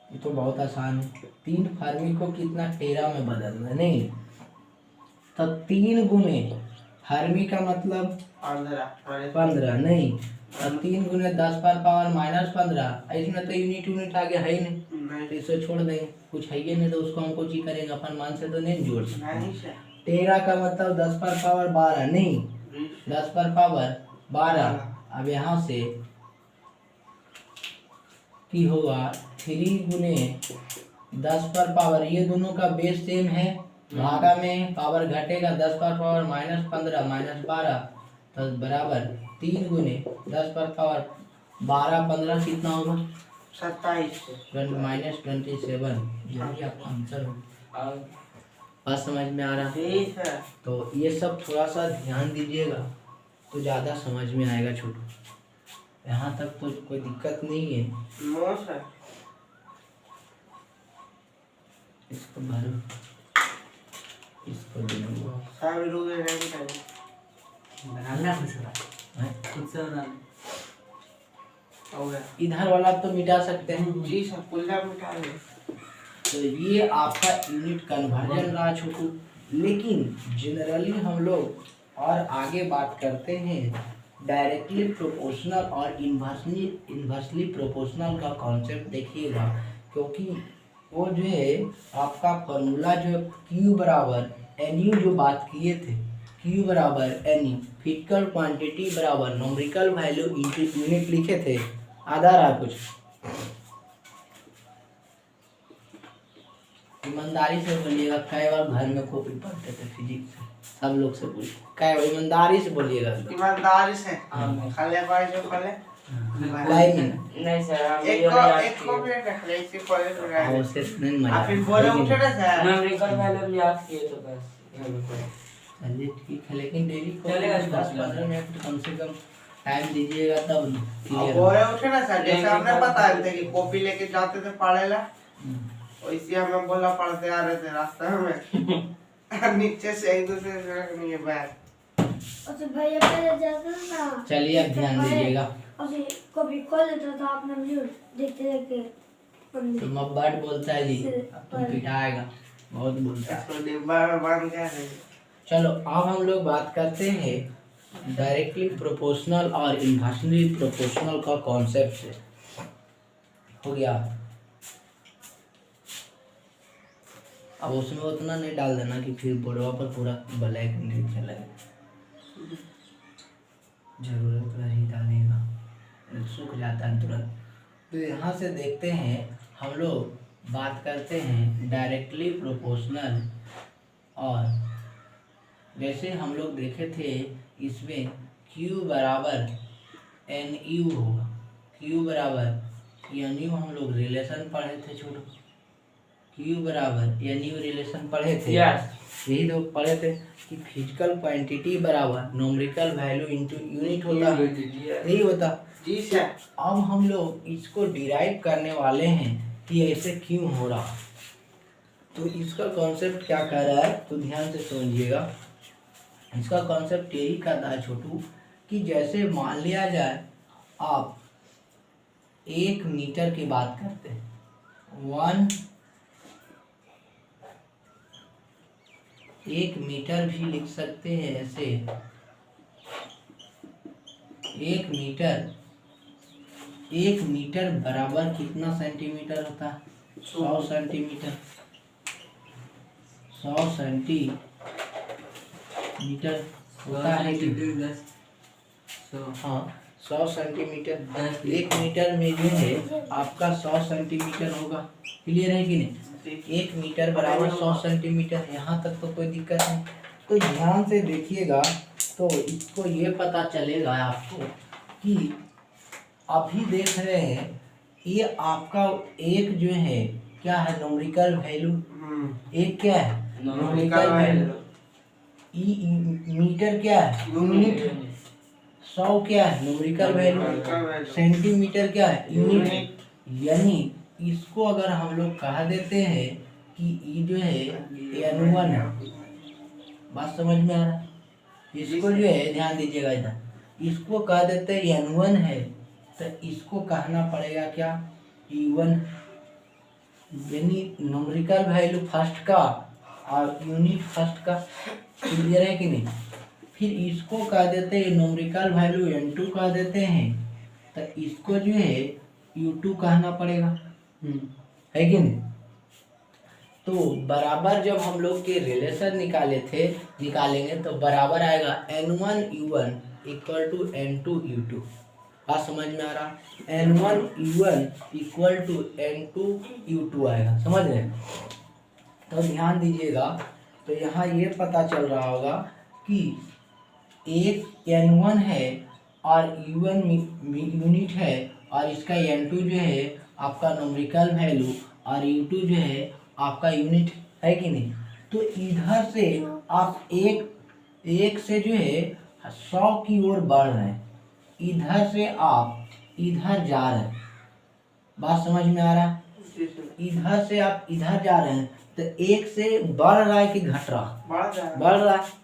ये तो बहुत आसान है, 3 फर्मी को कितना टेरा में बदलना है, नहीं तो 3 गुने फर्मी का मतलब 15 नहीं, और 3 गुने 10 पर पावर -15, इसमें तो यूनिट आ गया है ही नहीं, तो इसे छोड़ देंगे, कुछ है ही नहीं, तो उसको हम कुछ ही करेंगे, अपन मान से तो नहीं जोड़ सकते। 13 का मतलब 10 पर पावर 12 नहीं, 10 पर पावर 12। अब यहाँ से की होगा 3 गुने 10 पर पावर, ये दोनों का बेस सेम है, भागा में पावर घटेगा, 10 पर पावर -15 -12 तो बराबर 3 गुने 10 पर पावर 12 15 कितना होगा 27 -27, यही आपका आंसर होगा। बात समझ में आ रहा है? तो ये सब थोड़ा सा ध्यान दीजिएगा तो ज़्यादा समझ में आएगा छोटू, यहाँ तक तो कोई दिक्कत नहीं है। इसको भरो, इसको बनाना खुद से बनाना इधर वाला तो मिटा सकते हैं जी सर, पुल्ला मिटा दे। तो ये आपका यूनिट कन्वर्जन रहा छोटू, लेकिन जनरली हम लोग और आगे बात करते हैं डायरेक्टली प्रोपोर्शनल और इन्वर्सली प्रोपोर्शनल का कॉन्सेप्ट देखिएगा, क्योंकि वो जो है आपका फॉर्मूला जो Q बराबर NU जो बात किए थे, Q बराबर NU फिजिकल क्वांटिटी बराबर नॉमेरिकल वैल्यू इंटू यूनिट लिखे थे, आधा रहा कुछ। ईमानदारी से बोलिएगा, कई बार घर में कॉपी पढ़ते थे फिजिक्स से, सब लोग से पूछ, कई बार ईमानदारी से बोलिएगा, ईमानदारी से खाले भाई जो खाले नहीं सर, एक को भी रख ले, इसी कॉलेज में गए उससे नहीं मजा आप फिर बोले उठे ना सर, नॉमेरिकल वैल्यू याद किए तो बस चलिए ठीक है, लेकिन डेली को चलेगा, 10-15 मिनट कम से कम टाइम दीजिएगा तब क्लियर बोले उठे ना सर, जैसे हमने बताया था कि कॉपी लेके जाते थे पढ़ेला, वैसे हमें बोला पढ़ते आ रहे थे रास्ते में नीचे से एक दूसरे से रखनी है बैग। अच्छा भैया पहले जाते ना, चलिए अब ध्यान दीजिएगा, अच्छा कभी खोल देता था आपने वीडियो देखते देखते तुम अब बट बोलता है जी, अब तुम पिटाएगा, बहुत बोलता है। इसको डिब्बा में बांध के रखे। चलो अब हम लोग बात करते हैं डायरेक्टली प्रोपोर्शनल और इन्वर्सली प्रोपोर्शनल का कॉन्सेप्ट से। हो गया, अब उसमें उतना नहीं डाल देना कि फिर बोर्डवा पर पूरा ब्लैक नहीं चले, जरूरत रही डालेगा, सूख जाता है तुरंत। तो यहाँ से देखते हैं, हम लोग बात करते हैं डायरेक्टली प्रोपोर्शनल, और जैसे हम लोग देखे थे इसमें Q बराबर NU होगा, Q बराबर NU हम लोग रिलेशन पढ़े थे छोटू, Q बराबर NU रिलेशन पढ़े थे, यही तो पढ़े थे कि फिजिकल क्वांटिटी बराबर नॉमेरिकल वैल्यू इनटू यूनिट होता है, यही होता जी सर। अब हम लोग इसको डिराइव करने वाले हैं कि ऐसे क्यों हो रहा, तो इसका कॉन्सेप्ट क्या कह रहा है, तो ध्यान से समझिएगा। इसका कॉन्सेप्ट यही कहता है छोटू कि जैसे मान लिया जाए आप 1 मीटर की बात करते हैं, 1 मीटर भी लिख सकते हैं ऐसे, 1 मीटर बराबर कितना सेंटीमीटर होता है, 100 सेंटीमीटर, 100 सेंटीमीटर होता है कि हाँ 100 सेंटीमीटर, 1 मीटर में जो है आपका 100 सेंटीमीटर होगा, क्लियर है कि नहीं, 1 मीटर बराबर 100 सेंटीमीटर, यहाँ तक तो कोई दिक्कत नहीं। तो ध्यान से देखिएगा तो इसको ये पता चलेगा आपको कि अभी देख रहे हैं ये आपका एक जो है क्या है, नॉमेरिकल वैल्यू, एक क्या है नॉमेरिकल वैल्यू, मीटर क्या है? यूनिट। 100 क्या है? Numerical value. सेंटीमीटर क्या है? यूनिट। यानी इसको अगर हम लोग कह देते हैं कि ये जो है N1 है, बात समझ में आ रहा है? इसको जो है ध्यान दीजिएगा इधर, इसको कह देते हैं N1 है, तो इसको कहना पड़ेगा क्या? E1। यानी न्यूमेरिकल वैल्यू फर्स्ट का और यूनिट फर्स्ट का। क्लियर है कि नहीं? फिर इसको कह देते हैं न्यूमेरिकल वैल्यू N2 कह देते हैं, तो इसको जो है U2 कहना पड़ेगा। है कि नहीं? तो बराबर जब हम लोग के रिलेशन निकालेंगे तो बराबर आएगा N1 U1 equal to N2 U2। बात समझ में आ रहा? N1 U1 equal to N2 U2 आएगा। समझ रहे? तो ध्यान दीजिएगा, तो यहाँ ये पता चल रहा होगा कि एक N1 है और U1 यूनिट है और इसका N2 जो है आपका न्यूमेरिकल वैल्यू और U2 जो है आपका यूनिट। है कि नहीं? तो इधर से आप एक से जो है 100 की ओर बढ़ रहे हैं, इधर से आप इधर जा रहे हैं। बात समझ में आ रहा है? इधर से आप इधर जा रहे हैं, तो एक से बढ़ रहा है कि घट रहा? बढ़ रहा है।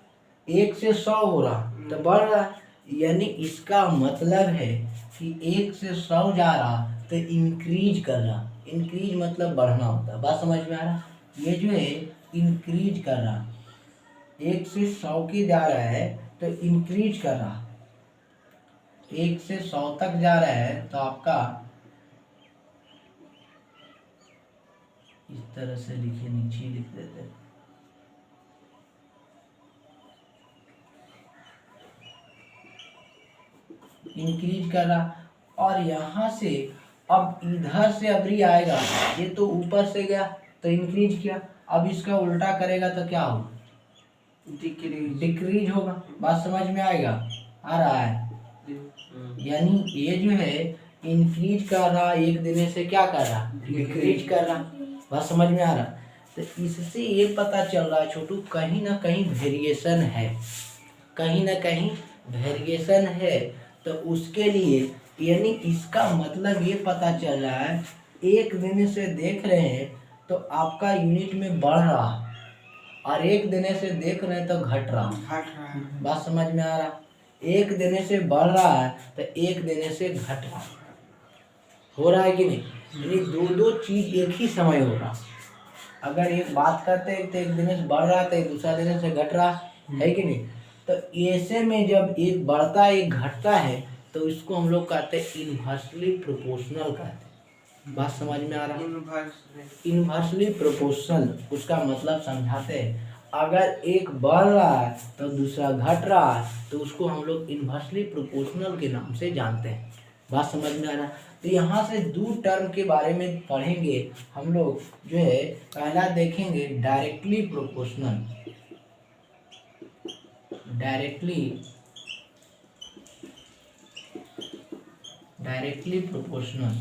एक से 100 हो रहा तो बढ़ रहा है, यानी इसका मतलब है कि एक से 100 जा रहा तो इंक्रीज कर रहा। इंक्रीज मतलब बढ़ना होता है। बात समझ में आ रहा? ये जो है इंक्रीज कर रहा, एक से 100 की जा रहा है तो इंक्रीज कर रहा, एक से 100 तक जा रहा है तो आपका इस तरह से लिखिए, नीचे लिख देते हैं। इंक्रीज कर रहा, और यहाँ से अब इधर से अबरी आएगा, ये तो ऊपर से गया तो इंक्रीज किया, अब इसका उल्टा करेगा तो क्या होगा? डिक्रीज होगा। बात समझ में आएगा? आ रहा है? यानी ये जो है इंक्रीज कर रहा, एक देने से क्या कर रहा? डिक्रीज कर रहा। बात समझ में आ रहा? तो इससे ये पता चल रहा है छोटू, कहीं ना कहीं वेरिएशन है, कहीं ना कहीं वेरिएशन है। तो उसके लिए यानी इसका मतलब ये पता चल रहा है, एक देने से देख रहे हैं तो आपका यूनिट में बढ़ रहा, और एक देने से देख रहे हैं तो घट रहा। बात समझ में आ रहा? एक देने से बढ़ रहा है तो एक देने से घट रहा। हो रहा है कि नहीं? यानी दो चीज एक ही समय हो रहा। अगर एक बात करते हैं तो एक देने से बढ़ रहा तो दूसरा देने से घट रहा। है कि नहीं? तो ऐसे में जब एक बढ़ता है एक घटता है तो इसको हम लोग कहते हैं इन्वर्सली प्रोपोर्शनल कहते हैं। बात समझ में आ रहा है? इन्वर्सली प्रोपोर्शनल, उसका मतलब समझाते हैं। अगर एक बढ़ रहा है तो दूसरा घट रहा है तो उसको हम लोग इन्वर्सली प्रोपोर्शनल के नाम से जानते हैं। बात समझ में आ रहा है? तो यहाँ से दो टर्म के बारे में पढ़ेंगे हम लोग, जो है पहला देखेंगे डायरेक्टली प्रोपोर्शनल। डायरेक्टली प्रोपोर्शनल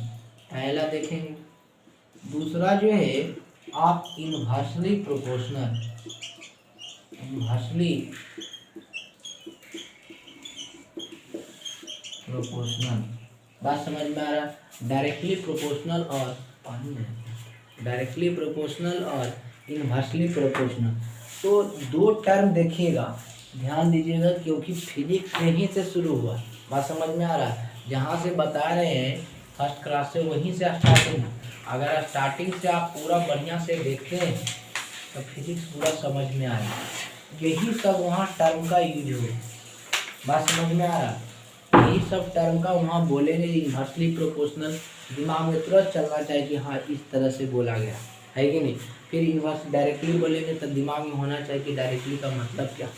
पहला देखेंगे। दूसरा जो है आप इन्वर्सली प्रोपोर्शनल। बात समझ में आ रहा? डायरेक्टली प्रोपोर्शनल और इन्वर्सली प्रोपोर्शनल। तो दो टर्म देखिएगा, ध्यान दीजिएगा, क्योंकि फिजिक्स यहीं से शुरू हुआ। बात समझ में आ रहा है? जहाँ से बता रहे हैं फर्स्ट क्लास से, वहीं से स्टार्टिंग है। अगर स्टार्टिंग से आप पूरा बढ़िया से देखते हैं तो फिजिक्स पूरा समझ में आ रहा है। यही सब वहाँ टर्म का यूज हो। बात समझ में आ रहा है? यही सब टर्म का वहाँ बोलेंगे। इन्वर्सली प्रोपोर्शनल दिमाग में तुरंत चलना चाहिए कि हाँ इस तरह से बोला गया है कि नहीं। फिर इन्वर्स डायरेक्टली बोलेंगे तो दिमाग में होना चाहिए कि डायरेक्टली का मतलब क्या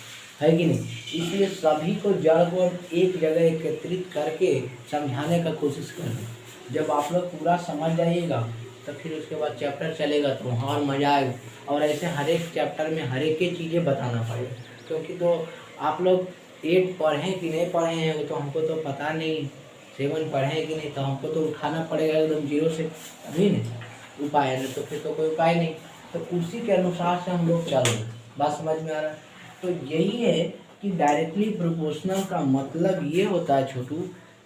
है कि नहीं। इसलिए सभी को जड़ को एक जगह एकत्रित करके समझाने का कोशिश करें। जब आप लोग पूरा समझ जाइएगा तो फिर उसके बाद चैप्टर चलेगा तो वहाँ और मज़ा आएगा। और ऐसे हर एक चैप्टर में हर एक चीज़ें बताना पड़ेगा, क्योंकि तो आप लोग 8 पढ़ें कि नहीं पढ़े हैं वो तो हमको तो पता नहीं, 7 पढ़ें कि नहीं, तो हमको तो उठाना पड़ेगा एकदम 0 से, अभी नहीं उपाय नहीं तो फिर तो कोई उपाय नहीं। तो उसी के अनुसार से हम लोग चल रहे। बात समझ में आ रहा है? तो यही है कि डायरेक्टली प्रोपोर्शनल का मतलब ये होता है छोटू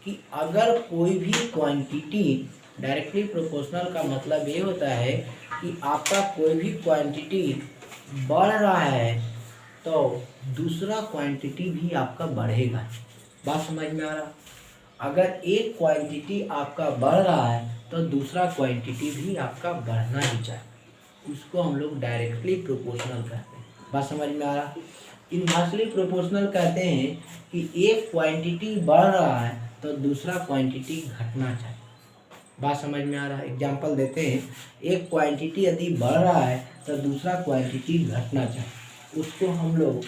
कि अगर कोई भी क्वांटिटी, डायरेक्टली प्रोपोर्शनल का मतलब ये होता है कि आपका कोई भी क्वांटिटी बढ़ रहा है तो दूसरा क्वांटिटी भी आपका बढ़ेगा। बात समझ में आ रहा? अगर एक क्वांटिटी आपका बढ़ रहा है तो दूसरा क्वांटिटी भी आपका बढ़ना ही चाहिए, उसको हम लोग डायरेक्टली प्रोपोर्शनल कहते हैं। बात समझ में आ रहा? इनवर्सली प्रोपोर्शनल कहते हैं कि एक क्वांटिटी बढ़ रहा है तो दूसरा क्वांटिटी घटना चाहिए। बात समझ में आ रहा है? एग्जांपल देते हैं, एक क्वांटिटी यदि बढ़ रहा है तो दूसरा क्वांटिटी घटना चाहिए, उसको हम लोग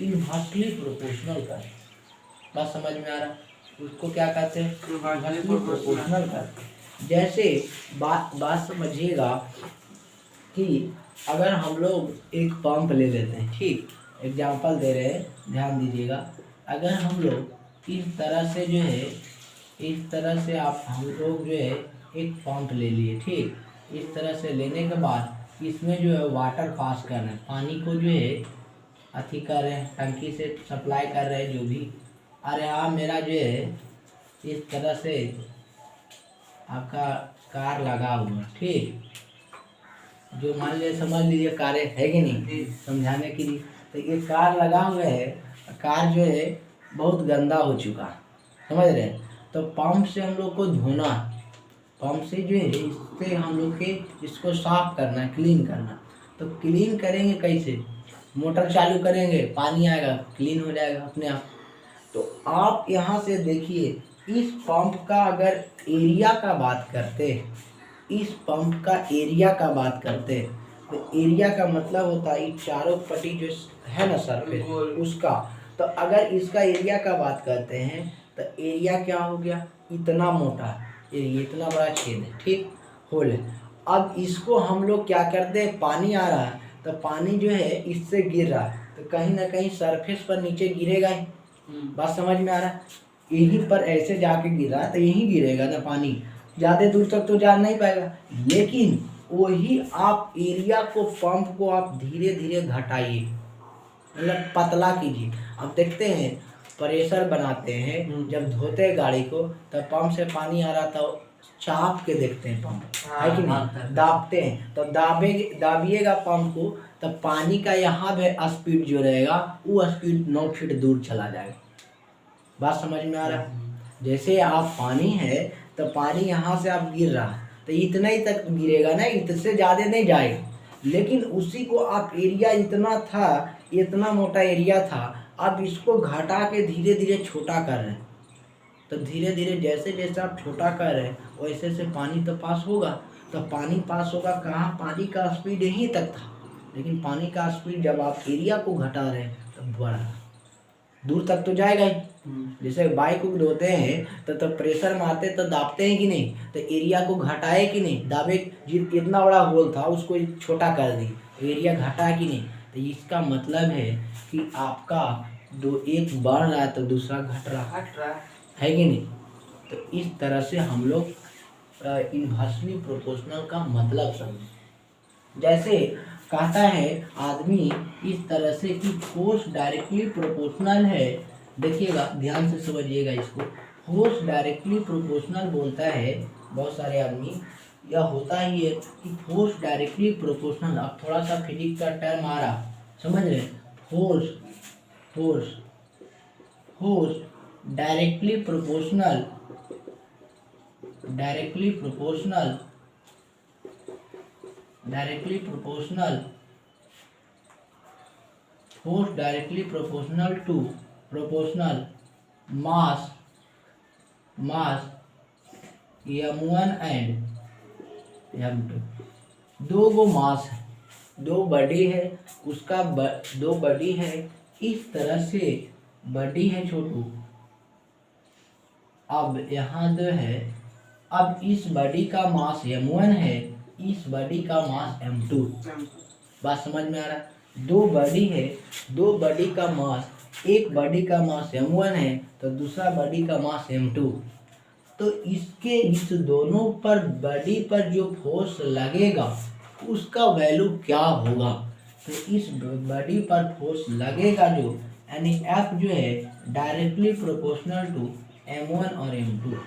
इनवर्सली प्रोपोर्शनल कहते हैं। बात समझ में आ रहा? उसको क्या कहते हैं? इनवर्सली प्रोपोर्शनल कहते हैं। जैसे बात समझिएगा कि अगर हम लोग एक पंप ले लेते हैं, ठीक, एग्जांपल दे रहे हैं, ध्यान दीजिएगा। अगर हम लोग इस तरह से जो है, इस तरह से हम लोग जो है एक पंप ले लिए, ठीक, इस तरह से लेने के बाद इसमें जो है वाटर पास कर रहे हैं, पानी को जो है अथी कर रहे हैं, टंकी से सप्लाई कर रहे हैं जो भी। अरे हाँ, मेरा जो है इस तरह से आपका कार लगा हुआ, ठीक, जो मान लीजिए समझ लीजिए कार है कि नहीं, समझाने के लिए। तो ये कार लगा हुआ है, कार जो है बहुत गंदा हो चुका, समझ रहे हैं? तो पंप से हम लोग को धोना, पंप से जो है इससे हम लोग के इसको साफ करना, क्लीन करना। तो क्लीन करेंगे कैसे? मोटर चालू करेंगे, पानी आएगा, क्लीन हो जाएगा अपने आप। तो आप यहाँ से देखिए, इस पंप का अगर एरिया का बात करते हैं, इस पंप का एरिया का बात करते हैं, तो एरिया का मतलब होता है चारों पट्टी जो है ना सरफेस उसका। तो अगर इसका एरिया का बात करते हैं तो एरिया क्या हो गया? इतना मोटा एरिया, इतना बड़ा छेद है, ठीक, होल है। अब इसको हम लोग क्या करते हैं, पानी आ रहा है तो पानी जो है इससे गिर रहा है तो कहीं ना कहीं सरफेस पर नीचे गिरेगा ही। बात समझ में आ रहा है? यहीं पर ऐसे जाके गिरा तो यहीं गिरेगा ना पानी, ज़्यादा दूर तक तो जा नहीं पाएगा। लेकिन वही आप एरिया को, पंप को आप धीरे धीरे घटाइए, मतलब पतला कीजिए। अब देखते हैं प्रेशर बनाते हैं, जब धोते हैं गाड़ी को तब पंप से पानी आ रहा था, चाप के देखते हैं पंप, है कि नहीं, दाबते हैं। तो दाबिएगा पंप को तब पानी का यहाँ पे स्पीड जो रहेगा वो स्पीड 9 फीट दूर चला जाएगा। बात समझ में आ रहा है? जैसे आप पानी है तो पानी यहाँ से आप गिर रहा है तो इतना ही तक गिरेगा ना, इससे ज़्यादा नहीं जाएगा। लेकिन उसी को आप एरिया इतना था, इतना मोटा एरिया था, आप इसको घटा के धीरे धीरे छोटा कर रहे हैं। तो धीरे धीरे जैसे जैसे आप छोटा कर रहे हैं वैसे से पानी तो पास होगा। तो पानी पास होगा कहाँ? पानी का स्पीड यहीं तक था, लेकिन पानी का स्पीड जब आप एरिया को घटा रहे हैं तो बढ़ा, दूर तक तो जाएगा ही। जैसे बाइक को धोते हैं तो प्रेशर मारते तो दाबते हैं कि नहीं, तो एरिया को घटाए कि नहीं, दाबे, इतना बड़ा होल था उसको छोटा कर दी, एरिया घटा कि नहीं। तो इसका मतलब है कि आपका एक बढ़ रहा है तो दूसरा घट रहा है कि नहीं। तो इस तरह से हम लोग इनवर्सली प्रोपोर्शनल का मतलब समझें। जैसे कहता है आदमी इस तरह से कि फोर्स डायरेक्टली प्रोपोर्शनल है, देखिएगा ध्यान से समझिएगा इसको। फोर्स डायरेक्टली प्रोपोर्शनल बोलता है बहुत सारे आदमी, यह होता ही है कि फोर्स डायरेक्टली प्रोपोर्शनल। अब थोड़ा सा फिजिक्स का टर्म आ रहा, समझ रहे? Force force force directly proportional, directly proportional, directly proportional, force directly proportional to proportional mass, mass m1 and m2। दो गो मास है, दो बॉडी है, उसका दो बॉडी है, इस तरह से बॉडी है छोटू। अब यहाँ जो है, अब इस बॉडी का मास m1 है, इस बॉडी का मास m2। बात समझ में आ रहा है? दो बॉडी है, दो बॉडी का मास, एक बॉडी का मास m1 है तो दूसरा बॉडी का मास m2। तो इसके इस दोनों पर बॉडी पर जो फोर्स लगेगा उसका वैल्यू क्या होगा, तो इस बॉडी पर फोर्स लगेगा जो, यानी F जो है डायरेक्टली प्रोपोर्शनल टू M1 और M2।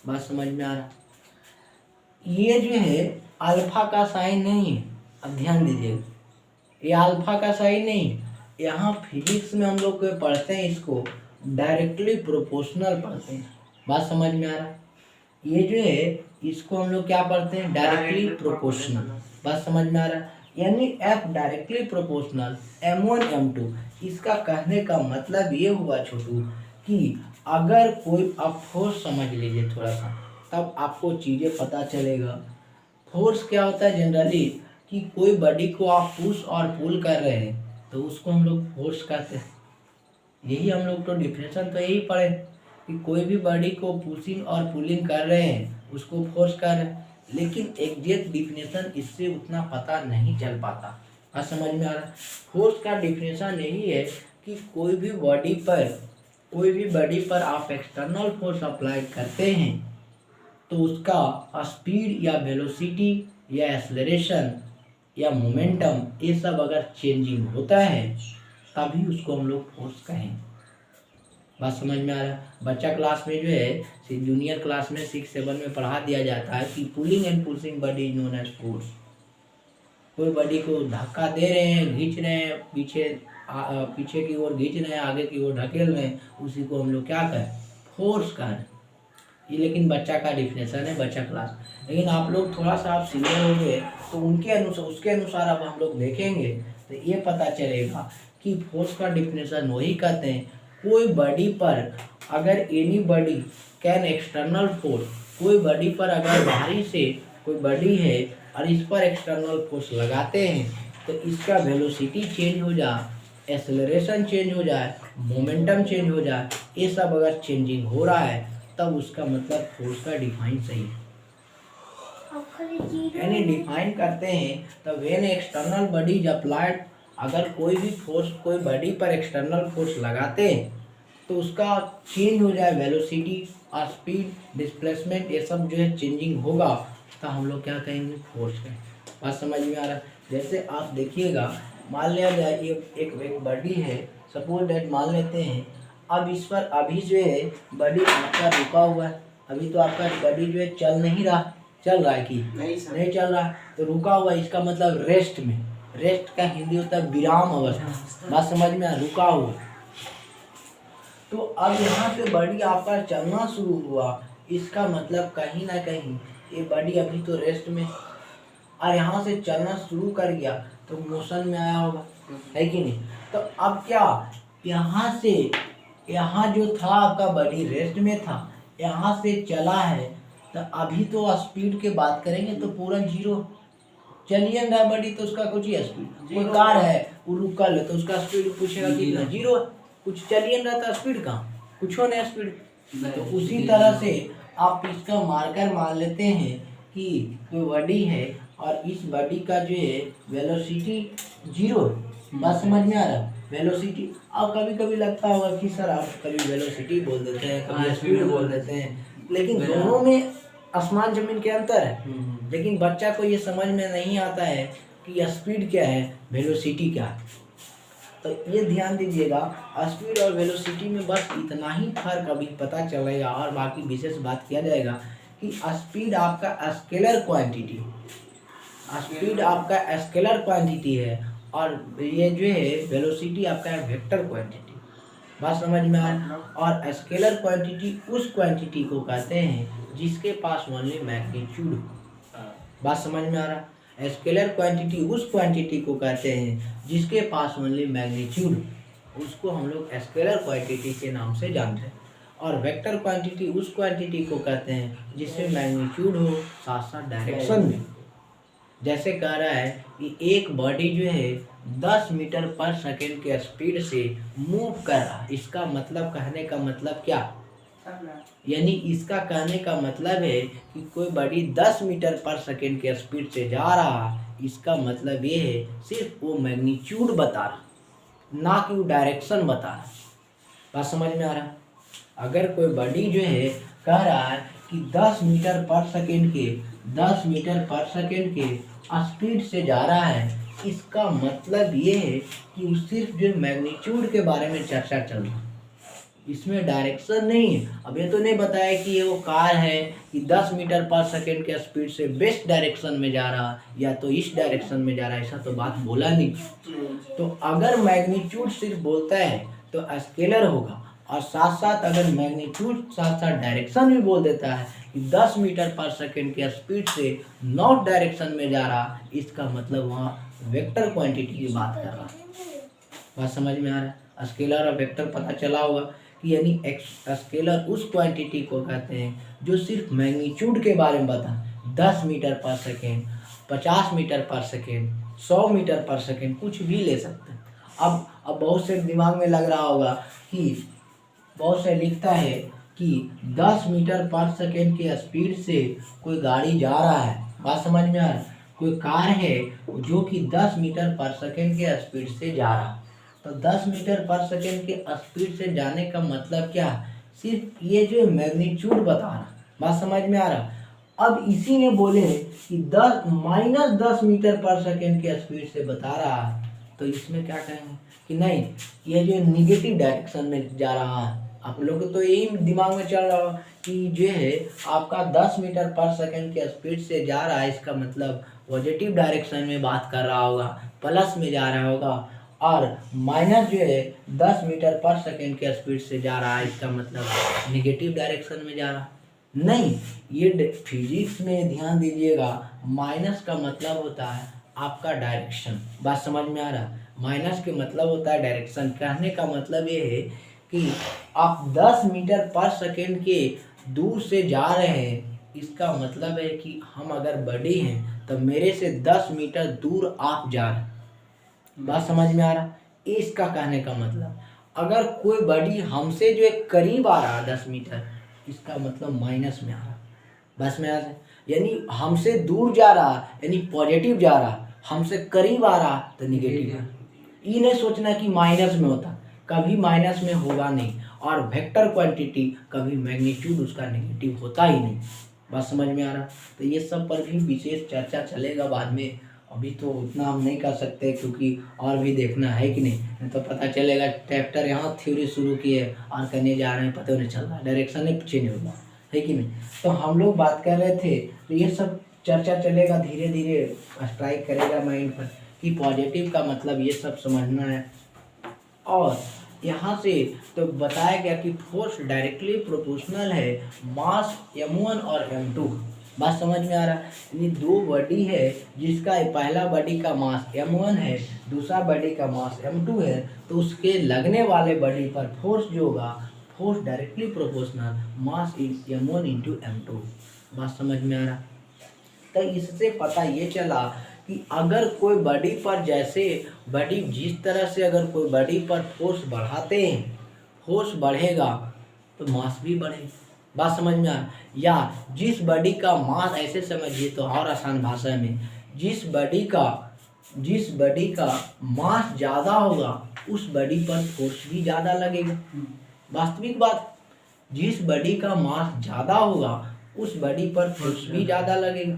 बात समझ में आ रहा? ये जो है अल्फा का साइन नहीं है, अब ध्यान दीजिएगा, ये अल्फा का साइन नहीं, यहाँ फिजिक्स में हम लोग को पढ़ते हैं इसको डायरेक्टली प्रोपोर्शनल पढ़ते हैं। बात समझ में आ रहा? ये जो है इसको हम लोग क्या पढ़ते हैं, डायरेक्टली प्रोपोर्शनल। बात समझ में आ रहा? यानी F directly proportional M1 M2। इसका कहने का मतलब ये हुआ छोटू कि अगर कोई, आप फोर्स समझ लीजिए थोड़ा सा, तब आपको चीज़ें पता चलेगा। फोर्स क्या होता है जनरली, कि कोई बॉडी को आप पुश और पुल कर रहे हैं तो उसको हम लोग फोर्स कहते हैं। यही हम लोग तो डिफिनेशन तो यही पढ़े कि कोई भी बॉडी को पुशिंग और पुलिंग कर रहे हैं उसको फोर्स कर रहे हैं, लेकिन एग्जैक्ट डिफिनेशन इससे उतना पता नहीं चल पाता। आज समझ में आ रहा है? फोर्स का डिफिनेशन यही है कि कोई भी बॉडी पर आप एक्सटर्नल फोर्स अप्लाई करते हैं तो उसका स्पीड या वेलोसिटी या एक्सेलरेशन या मोमेंटम ये सब अगर चेंजिंग होता है तभी उसको हम लोग फोर्स कहें। बात समझ में आ रहा है? बच्चा क्लास में जो है जूनियर क्लास में 6-7 में पढ़ा दिया जाता है कि pulling and pushing body is known as force. कोई बॉडी को धक्का दे रहे हैं, खींच रहे हैं, पीछे की ओर खींच रहे हैं, आगे की ओर ढकेल रहे हैं, उसी को हम लोग क्या कहें, फोर्स कहें। ये लेकिन बच्चा का डिफिनेशन है, बच्चा क्लास। लेकिन आप लोग थोड़ा सा आप सीनियर होंगे तो उसके अनुसार अब हम लोग देखेंगे तो ये पता चलेगा कि फोर्स का डिफिनेशन वही कहते हैं, कोई बॉडी पर अगर any body can external force, कोई बॉडी पर अगर बाहरी से कोई बॉडी है और इस पर एक्सटर्नल फोर्स लगाते हैं तो इसका वेलोसिटी चेंज हो जाए, एक्सेलरेशन चेंज हो जाए, मोमेंटम चेंज हो जाए, ये सब अगर चेंजिंग हो रहा है तब उसका मतलब फोर्स का डिफाइन सही है। यानी डिफाइन करते हैं तो when external body is applied, अगर कोई भी फोर्स कोई बॉडी पर एक्सटर्नल फोर्स लगाते हैं तो उसका चेंज हो जाए, वेलोसिटी और स्पीड, डिस्प्लेसमेंट, ये सब जो है चेंजिंग होगा तो हम लोग क्या कहेंगे, फोर्स कहेंगे। बात समझ में आ रहा है? जैसे आप देखिएगा, मान लिया जाए एक बॉडी है, सपोज दैट मान लेते हैं, अब इस पर अभी जो है बॉडी आपका रुका हुआ है, अभी तो आपका बॉडी जो है चल नहीं रहा, चल रहा है कि नहीं चल रहा, तो रुका हुआ, इसका मतलब रेस्ट में, रेस्ट का हिंदी होता है विराम अवस्था। बात समझ में आ, रुका हुआ। तो अब यहाँ से बॉडी आपका चलना शुरू हुआ, इसका मतलब कहीं ना कहीं ये बॉडी अभी तो रेस्ट में, और यहाँ से चलना शुरू कर गया तो मोशन में आया होगा, है कि नहीं? तो अब क्या, यहाँ से यहाँ जो था आपका बॉडी रेस्ट में था, यहाँ से चला है तो अभी तो स्पीड के बात करेंगे तो पूरा जीरो, चलिए ना बॉडी तो उसका कुछ ही स्पीड, कोई कार है वो रुकल है तो उसका स्पीड पूछेगा कितना, जीरो, कुछ चलिए ना तो स्पीड कहाँ, कुछ हो नहीं स्पीड। तो उसी तरह से आप इसका मार्कर मान लेते हैं कि कोई बॉडी है और इस बॉडी का जो है वेलोसिटी जीरो। बात समझ में आ रहा है? वेलोसिटी, अब कभी कभी लगता होगा कि सर आप कभी वेलोसिटी बोल देते हैं, कभी स्पीड बोल देते हैं, लेकिन दोनों में आसमान जमीन के अंतर है। लेकिन बच्चा को ये समझ में नहीं आता है कि स्पीड क्या है, वेलोसिटी क्या है। तो ये ध्यान दीजिएगा, स्पीड और वेलोसिटी में बस इतना ही फर्क अभी पता चलेगा, और बाकी विशेष बात किया जाएगा कि स्पीड आपका स्केलर क्वांटिटी, स्पीड आपका स्केलर क्वांटिटी है और ये जो है वेलोसिटी आपका है वेक्टर क्वांटिटी। बात समझ में आया? और स्केलर क्वांटिटी उस क्वांटिटी को कहते हैं जिसके पास ओनली मैग्नीट्यूड हो। बात समझ में आ रहा है? स्केलर क्वांटिटी उस क्वांटिटी को कहते हैं जिसके पास ओनली मैग्नीट्यूड, उसको हम लोग स्केलर क्वांटिटी के नाम से जानते हैं। और वेक्टर क्वांटिटी उस क्वांटिटी को कहते हैं जिसमें मैग्नीट्यूड हो साथ साथ डायरेक्शन में। जैसे कह रहा है कि एक बॉडी जो है 10 मीटर पर सेकेंड के स्पीड से मूव कर रहा, इसका मतलब, कहने का मतलब क्या, यानी इसका कहने का मतलब है कि कोई बॉडी 10 मीटर पर सेकेंड के स्पीड से जा रहा, इसका मतलब ये है सिर्फ वो मैग्नीट्यूड बता रहा, ना कि वो डायरेक्शन बता रहा। बात समझ में आ रहा? अगर कोई बॉडी जो है कह रहा है कि 10 मीटर पर सेकेंड के स्पीड से जा रहा है, इसका मतलब ये है कि वो सिर्फ जो मैग्नीट्यूड के बारे में चर्चा चल रही है, इसमें डायरेक्शन नहीं है। अब ये तो नहीं बताया कि ये वो कार है कि 10 मीटर पर सेकेंड के स्पीड से वेस्ट डायरेक्शन में जा रहा या तो इस डायरेक्शन में जा रहा, ऐसा तो बात बोला नहीं। तो अगर मैग्नीट्यूड सिर्फ बोलता है तो स्केलर होगा, और साथ साथ अगर मैग्नीट्यूड साथ साथ डायरेक्शन भी बोल देता है कि 10 मीटर पर सेकेंड के स्पीड से नॉर्थ डायरेक्शन में जा रहा, इसका मतलब वहाँ वेक्टर क्वांटिटी की बात कर रहा। बात समझ में आ रहा है? स्केलर और वेक्टर पता चला होगा कि यानी स्केलर उस क्वांटिटी को कहते हैं जो सिर्फ मैग्नीट्यूड के बारे में बता, 10 मीटर पर सेकेंड, 50 मीटर पर सेकेंड, 100 मीटर पर सेकेंड, कुछ भी ले सकते हैं। अब बहुत से दिमाग में लग रहा होगा कि बहुत से लिखता है कि 10 मीटर पर सेकेंड के स्पीड से कोई गाड़ी जा रहा है। बात समझ में आ रहा है? कोई कार है जो कि 10 मीटर पर सेकेंड के स्पीड से जा रहा, तो 10 मीटर पर सेकेंड के स्पीड से जाने का मतलब क्या है? सिर्फ ये जो मैग्नीट्यूड बता रहा। बात समझ में आ रहा? अब इसी में बोले कि 10 मीटर पर सेकेंड के स्पीड से बता रहा है, तो इसमें क्या कहेंगे कि नहीं, ये जो निगेटिव डायरेक्शन में जा रहा है। आप लोग को तो यही दिमाग में चल रहा हो कि जो है आपका 10 मीटर पर सेकेंड के स्पीड से जा रहा है, इसका मतलब पॉजिटिव डायरेक्शन में बात कर रहा होगा, प्लस में जा रहा होगा, और माइनस जो है 10 मीटर पर सेकेंड के स्पीड से जा रहा है, इसका मतलब निगेटिव डायरेक्शन में जा रहा। नहीं, ये फिजिक्स में ध्यान दीजिएगा, माइनस का मतलब होता है आपका डायरेक्शन। बात समझ में आ रहा? माइनस के मतलब होता है डायरेक्शन। कहने का मतलब ये है कि आप 10 मीटर पर सेकेंड के दूर से जा रहे हैं, इसका मतलब है कि हम अगर बड़े हैं तो मेरे से 10 मीटर दूर आप जा रहे हैं। बात समझ में आ रहा? इसका कहने का मतलब अगर कोई बॉडी हमसे जो एक करीब आ रहा 10 मीटर, इसका मतलब माइनस में आ रहा। बस में आ रहा, यानी हमसे दूर जा रहा यानी पॉजिटिव जा रहा, हमसे करीब आ रहा तो निगेटिव। ये नहीं सोचना कि माइनस में होता, कभी माइनस में होगा नहीं, और वेक्टर क्वांटिटी कभी मैग्नीट्यूड उसका नेगेटिव होता ही नहीं। बात समझ में आ रहा? तो ये सब पर भी विशेष चर्चा चलेगा बाद में, अभी तो उतना हम नहीं कर सकते क्योंकि और भी देखना है कि नहीं तो पता चलेगा ट्रैक्टर यहाँ थ्योरी शुरू किए और करने जा रहे हैं, पता नहीं चल रहा, डायरेक्शन ही चेंज होगा, है कि नहीं। तो हम लोग बात कर रहे थे, तो ये सब चर्चा चलेगा, धीरे धीरे स्ट्राइक करेगा माइंड पर कि पॉजिटिव का मतलब ये सब समझना है। और यहाँ से तो बताया गया कि फोर्स डायरेक्टली प्रोपोर्शनल है मास m1 और m2। बात समझ में आ रहा है? यानी दो बॉडी है जिसका पहला बॉडी का मास m1 है, दूसरा बॉडी का मास m2 है, तो उसके लगने वाले बॉडी पर फोर्स जो होगा, फोर्स डायरेक्टली प्रोपोर्शनल मास m1 इंटू m2। बात समझ में आ रहा? तो इससे पता ये चला कि अगर कोई बॉडी पर, जैसे बॉडी जिस तरह से अगर कोई बॉडी पर फोर्स बढ़ाते हैं, फोर्स बढ़ेगा तो मास भी बढ़ेगा। बात समझ में आ? या जिस बॉडी का मास, ऐसे समझिए तो और आसान भाषा में, जिस बॉडी का मास ज़्यादा होगा उस बॉडी पर फोर्स भी ज़्यादा लगेगा। वास्तविक बात, जिस बॉडी का मास ज़्यादा होगा उस बॉडी पर फोर्स भी ज़्यादा लगेगा,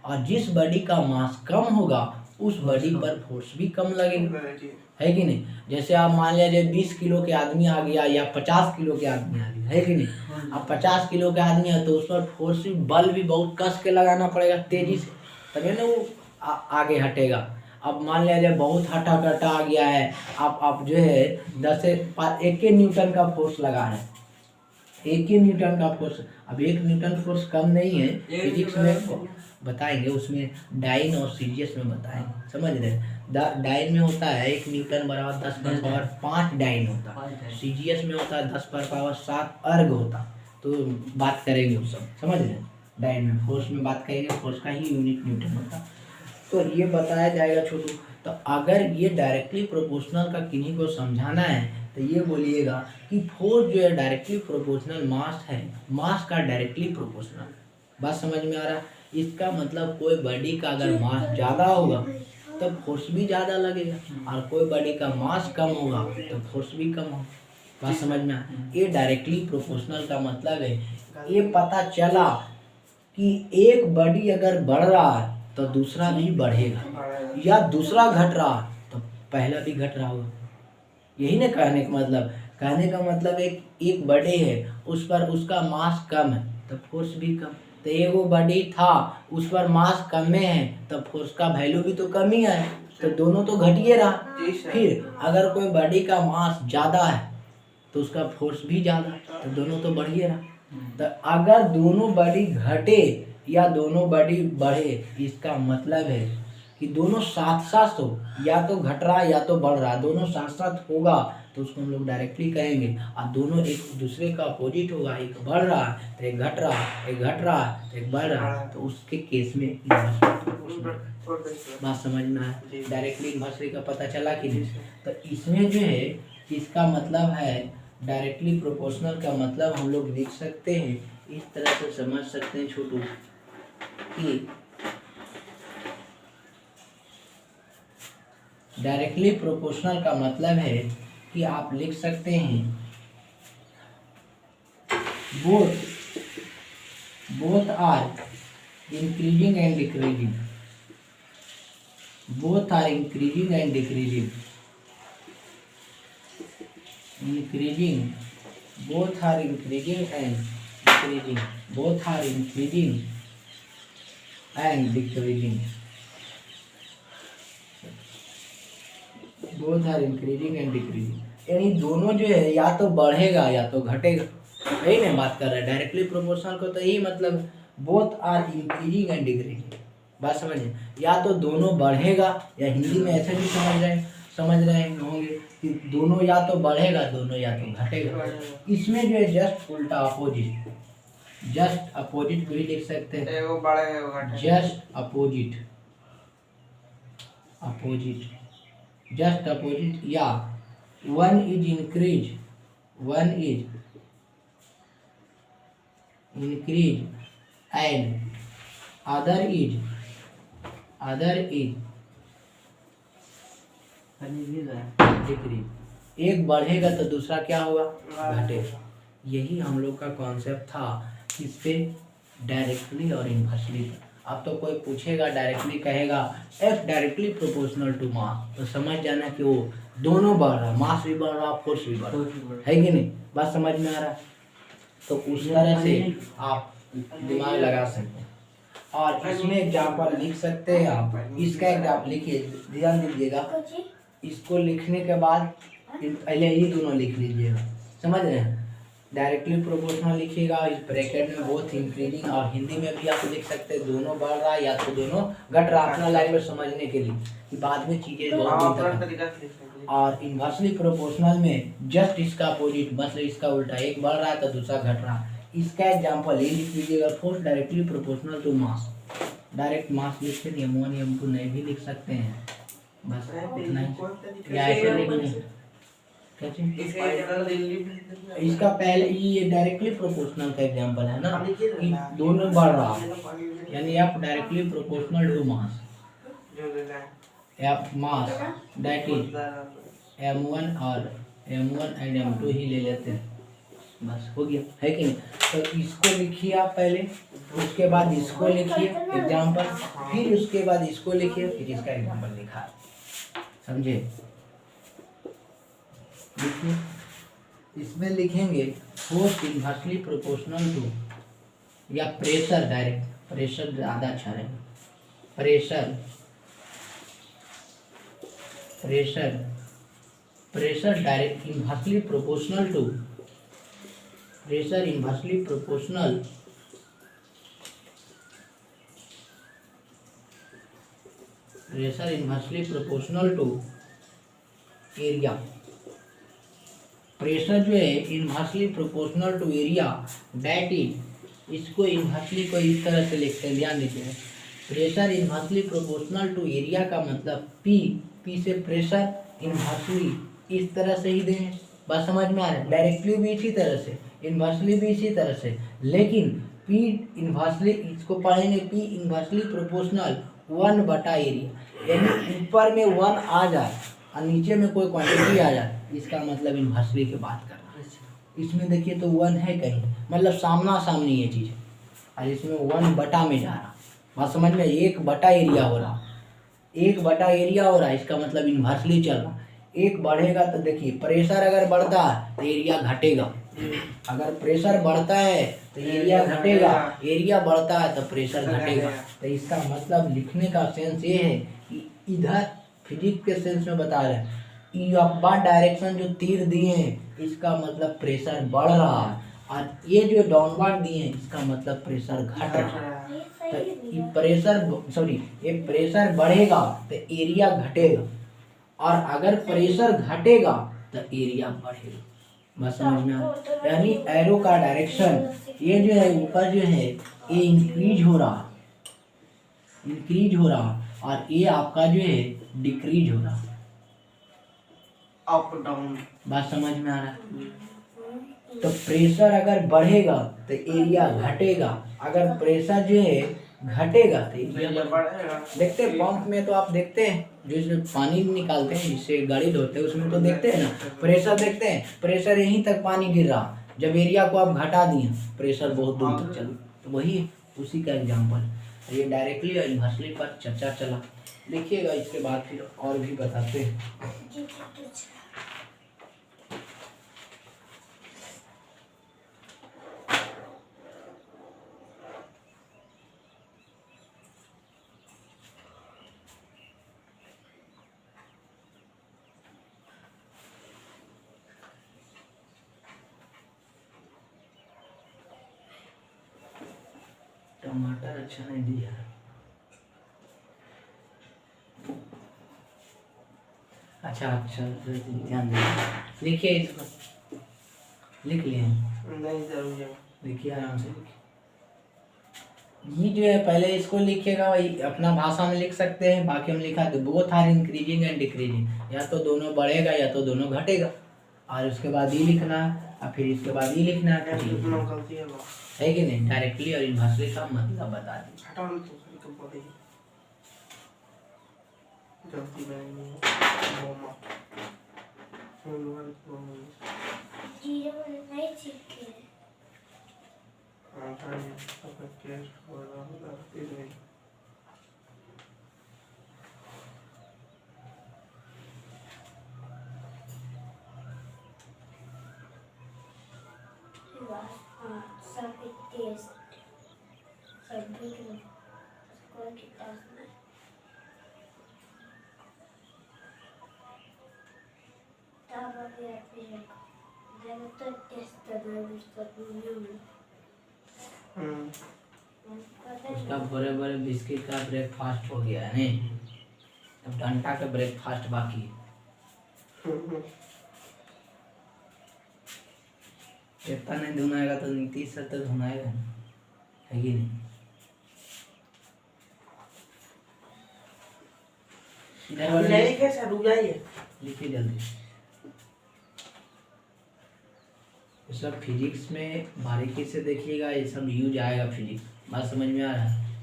और जिस बॉडी का मास कम होगा उस बॉडी पर फोर्स भी कम लगेगा, है कि नहीं। जैसे आप मान लीजिए 20 किलो के आदमी आ गया या 50 किलो के आदमी आ गया, है कि नहीं। अब 50 किलो के आदमी है तो उस पर फोर्स भी, बल भी बहुत कस के लगाना पड़ेगा तेजी से, तभी ना वो आगे हटेगा। अब मान लीजिए बहुत हटा कटा आ गया है, आप जो है 1 न्यूटन का फोर्स लगा रहे हैं, 1 न्यूटन का फोर्स। अब 1 न्यूटन फोर्स कम नहीं है, फिजिक्स में बताएंगे, उसमें डाइन और सीजीएस में बताएंगे, समझ रहे। डाइन में होता है 1 न्यूटन बराबर 10 पर पावर 5 डाइन होता है, सीजीएस में होता है 10 पर पावर 7 अर्ग होता। तो बात करेंगे उस सब, समझ रहे। डाइन में फोर्स में बात करेंगे, फोर्स का ही यूनिट न्यूटन होता। तो ये बताया जाएगा छोटू। तो अगर ये डायरेक्टली प्रोपोर्शनल का किन्हीं को समझाना है तो ये बोलिएगा कि फोर्स जो है डायरेक्टली प्रोपोर्शनल मास है, मास का डायरेक्टली प्रोपोर्शनल। बात समझ में आ रहा? इसका मतलब कोई बॉडी का अगर मास ज़्यादा होगा तो फोर्स भी ज़्यादा लगेगा, और कोई बॉडी का मास कम होगा तो फोर्स भी कम होगा। बात समझ में आ? ये डायरेक्टली प्रोपोर्शनल का मतलब है, ये पता चला कि एक बॉडी अगर बढ़ रहा है तो दूसरा भी बढ़ेगा, बढ़ेगा। या दूसरा घट रहा तो पहला भी घट रहा होगा। यही ना कहने का मतलब। कहने का मतलब एक बॉडी है, उस पर उसका मास कम है तो फोर्स भी कम। तो एगो बॉडी था, उस पर मास कम में है तो फोर्स का वैल्यू भी तो कम ही है, तो दोनों तो घटिए रहा। जी सर। फिर अगर कोई बॉडी का मास ज़्यादा है तो उसका फोर्स भी ज़्यादा, तो दोनों तो बढ़िए रहा। तो अगर दोनों बॉडी घटे या दोनों बॉडी बढ़े, इसका मतलब है कि दोनों साथ साथ हो, या तो घट रहा या तो बढ़ रहा, दोनों साथ साथ होगा तो उसको हम लोग डायरेक्टली कहेंगे। और दोनों एक दूसरे का अपोजिट होगा, एक बढ़ रहा है तो एक घट रहा है, एक घट रहा है तो एक बढ़ रहा है, तो उसके केस में इन्वर्स प्रोपोर्शनल। बात समझ में आया? डायरेक्टली इन्वर्सली का पता चला कि नहीं? तो इसमें जो है इसका मतलब है डायरेक्टली प्रोपोर्शनल का मतलब हम लोग लिख सकते हैं इस तरह से, समझ सकते हैं छोटू कि डायरेक्टली प्रोपोर्शनल का मतलब है कि आप लिख सकते हैं both are increasing and decreasing, both are increasing and decreasing, both are increasing and decreasing, both are increasing and decreasing, both are increasing and decreasing। यानी दोनों जो है या तो बढ़ेगा या तो घटेगा, यही मैं बात कर रहा है। डायरेक्टली प्रोपोर्शनल को तो यही मतलब both are increasing and decreasing. बात समझिए, या तो दोनों बढ़ेगा, या हिंदी में ऐसे भी समझ रहे होंगे कि दोनों या तो बढ़ेगा दोनों या तो घटेगा। इसमें जो है जस्ट उल्टा अपोजिट, जस्ट अपोजिट भी लिख सकते हैं, एगो बढ़ेगा एगो घटेगा। जस्ट अपोजिट, जस्ट अपोजिट, या one is increase and other is decrease. एक बढ़ेगा तो दूसरा क्या होगा? घटेगा। यही हम लोग का कॉन्सेप्ट था इस पे डायरेक्टली और इनवर्सली। अब तो कोई पूछेगा डायरेक्टली, कहेगा F directly proportional to mass, तो समझ जाना कि वो दोनों बढ़ रहा, मास भी बढ़ रहा, फोर्स भी बढ़ रहा है कि नहीं? बात समझ में आ रहा है? तो उस तरह से आप दिमाग लगा सकते हैं। और इसमें एग्जाम्पल लिख सकते हैं आप। इसका एग्जाम्पल लिखिए, ध्यान दीजिएगा। इसको लिखने के बाद पहले ये दोनों लिख लीजिएगा, समझ रहे हैं? डायरेक्टली प्रोपोर्शनल लिखिएगा, इस ब्रैकेट में बोथ इंक्रीजिंग, और हिंदी में भी आप लिख सकते हैं दोनों बढ़ रहा या तो दोनों घट रहा, अपना लैंग्वेज समझने के लिए कि बाद में चीजें बहुत दिन तक। और इनवर्सली प्रोपोर्शनल में जस्ट इसका अपोजिट, मतलब इसका उल्टा, एक बढ़ रहा है तो दूसरा घट रहा। इसका एग्जाम्पल ये लिख लीजिएगा, force directly proportional to mass. Direct mass लिखते नहीं, M1 M2 नहीं भी लिख सकते हैं, बस इतना ही। या ऐसे लिखेंगे इसका पहले ये डायरेक्टली प्रोपोर्शनल का एग्जांपल है ना, कि दोनों बढ़ रहा, यानी F directly proportional to mass, F mass that is M1 और M1 एंड M2 ही ले लेते हैं, बस हो गया, है कि नहीं? तो इसको लिखिए आप पहले, उसके बाद इसको लिखिए एग्जांपल, फिर उसके बाद इसको लिखिए, फिर इसका एग्जांपल लिखा है, समझे? देखिए इसमें लिखेंगे फोर्स इनवर्सली प्रोपोर्शनल टू, या प्रेशर, डायरेक्ट प्रेशर ज़्यादा अच्छा रहेगा, pressure direct inversely proportional to, pressure inversely proportional to area. Pressure जो है inversely proportional to area, that is, इसको इनवर्सली को इस तरह से लिखते हैं, ध्यान दीजिए। Pressure inversely proportional to area का मतलब पी से प्रेशर इनवर्सली इस तरह से ही देंगे, बात समझ में आ रहा है? डायरेक्टली भी इसी तरह से, इनवर्सली भी इसी तरह से, लेकिन पी इनवर्सली इसको पढ़ेंगे पी इनवर्सली प्रोपोर्शनल 1/एरिया, यानी ऊपर में 1 आ जाए और नीचे में कोई क्वांटिटी आ जाए, इसका मतलब इनवर्सली की बात कर रहा है। इसमें देखिए तो 1 है कहीं, मतलब सामना सामनी ये चीज़ है, और इसमें 1/में जा रहा, बात समझ में, 1/एरिया हो रहा, 1/एरिया हो रहा है, इसका मतलब इन्वर्सली चल रहा। एक बढ़ेगा तो देखिए प्रेशर अगर बढ़ता है तो एरिया घटेगा, अगर प्रेशर बढ़ता है तो एरिया घटेगा, एरिया बढ़ता है तो प्रेशर घटेगा। तो इसका मतलब लिखने का सेंस ये है कि इधर फिजिक्स के सेंस में बता रहे हैं, अखबार डायरेक्शन जो तीर दिए हैं इसका मतलब प्रेशर बढ़ रहा है, और ये जो डाउनवर्ड दिए हैं इसका मतलब प्रेशर घट रहा है। तो ये प्रेशर बढ़ेगा तो एरिया घटेगा, और अगर प्रेशर घटेगा तो एरिया बढ़ेगा। बस समझ में आ रहा है? यानी एरो का डायरेक्शन ये जो है ऊपर जो है ये इंक्रीज हो रहा, और ये आपका जो है डिक्रीज हो रहा। Up down. बात समझ में आ रहा है? तो प्रेशर अगर बढ़ेगा तो एरिया घटेगा, अगर प्रेशर जो है घटेगा तो एरिया बढ़ेगा। देखते हैं पंप में तो आप देखते हैं जो इसमें पानी निकालते हैं जिससे गाड़ी धोते हैं उसमें तो देखते हैं ना, प्रेशर देखते हैं, प्रेशर यहीं तक पानी गिर रहा, जब एरिया को आप घटा दिए प्रेशर बहुत दूर तक चला। तो वही उसी का एग्जाम्पल ये डायरेक्टली और इनवर्सली पर चर्चा चला। देखिएगा इसके बाद फिर और भी बताते हैं। टमाटर अच्छा नहीं दिया, अच्छा ध्यान दीजिए, लिखिए इसको, लिख लिए नहीं जरूर है। लिखिए आराम से लिखिए। ये जो है पहले इसको लिखिएगा, वही अपना भाषा में लिख सकते हैं, बाकी हम लिखा तो both are increasing and decreasing, या तो दोनों बढ़ेगा या तो दोनों घटेगा, और उसके बाद ये लिखना और फिर इसके बाद ये लिखना है कि नहीं। डायरेक्टली और इनवर्सली का मतलब बता दी। उसका बड़े बड़े बिस्किट का ब्रेकफास्ट हो गया है नहीं, अब डंटा का ब्रेकफास्ट बाकी है। इतना नहीं धुनाएगा तो नीतीश सर तो धुनाएगा है कि नहीं। लिखिए जल्दी। ये सब फिजिक्स में बारीकी से देखिएगा, ये सब यूज आएगा फिजिक्स। बात समझ में आ रहा है?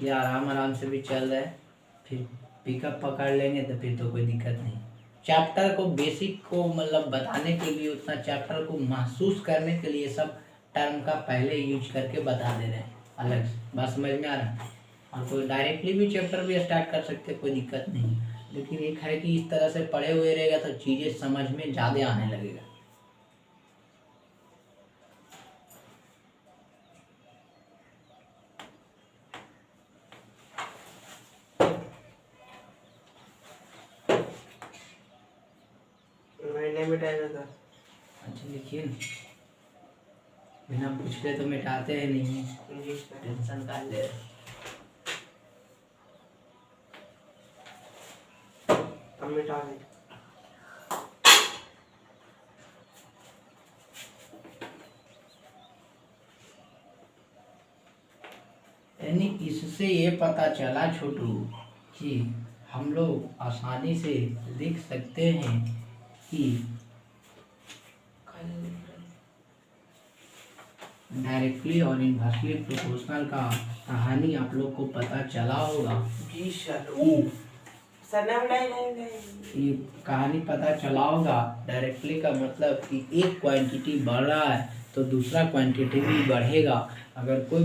ये आराम से भी चल रहा है, फिर पिकअप पकड़ लेंगे तो फिर तो कोई दिक्कत नहीं। चैप्टर को बेसिक को मतलब बताने के लिए, उतना चैप्टर को महसूस करने के लिए सब टर्म का पहले यूज करके बता दे रहे हैं अलग से। बात समझ में आ रहा है? और कोई डायरेक्टली भी चैप्टर भी स्टार्ट कर सकते, कोई दिक्कत नहीं, लेकिन एक है कि इस तरह से पढ़े हुए रहेगा तो चीज़ें समझ में ज़्यादा आने लगेगा। अच्छा लिखिए, बिना पूछे तो मिटाते हैं नहीं, टेंशन का ले। मिटा दे। यानी इससे ये पता चला छोटू कि हम लोग आसानी से लिख सकते हैं कि डायरेक्टली और इनवर्सली प्रोपोर्शनल का कहानी आप लोग को पता चला होगा। जी सर। ये कहानी पता चला होगा। डायरेक्टली का मतलब कि एक क्वांटिटी बढ़ रहा है तो दूसरा क्वांटिटी भी बढ़ेगा। अगर कोई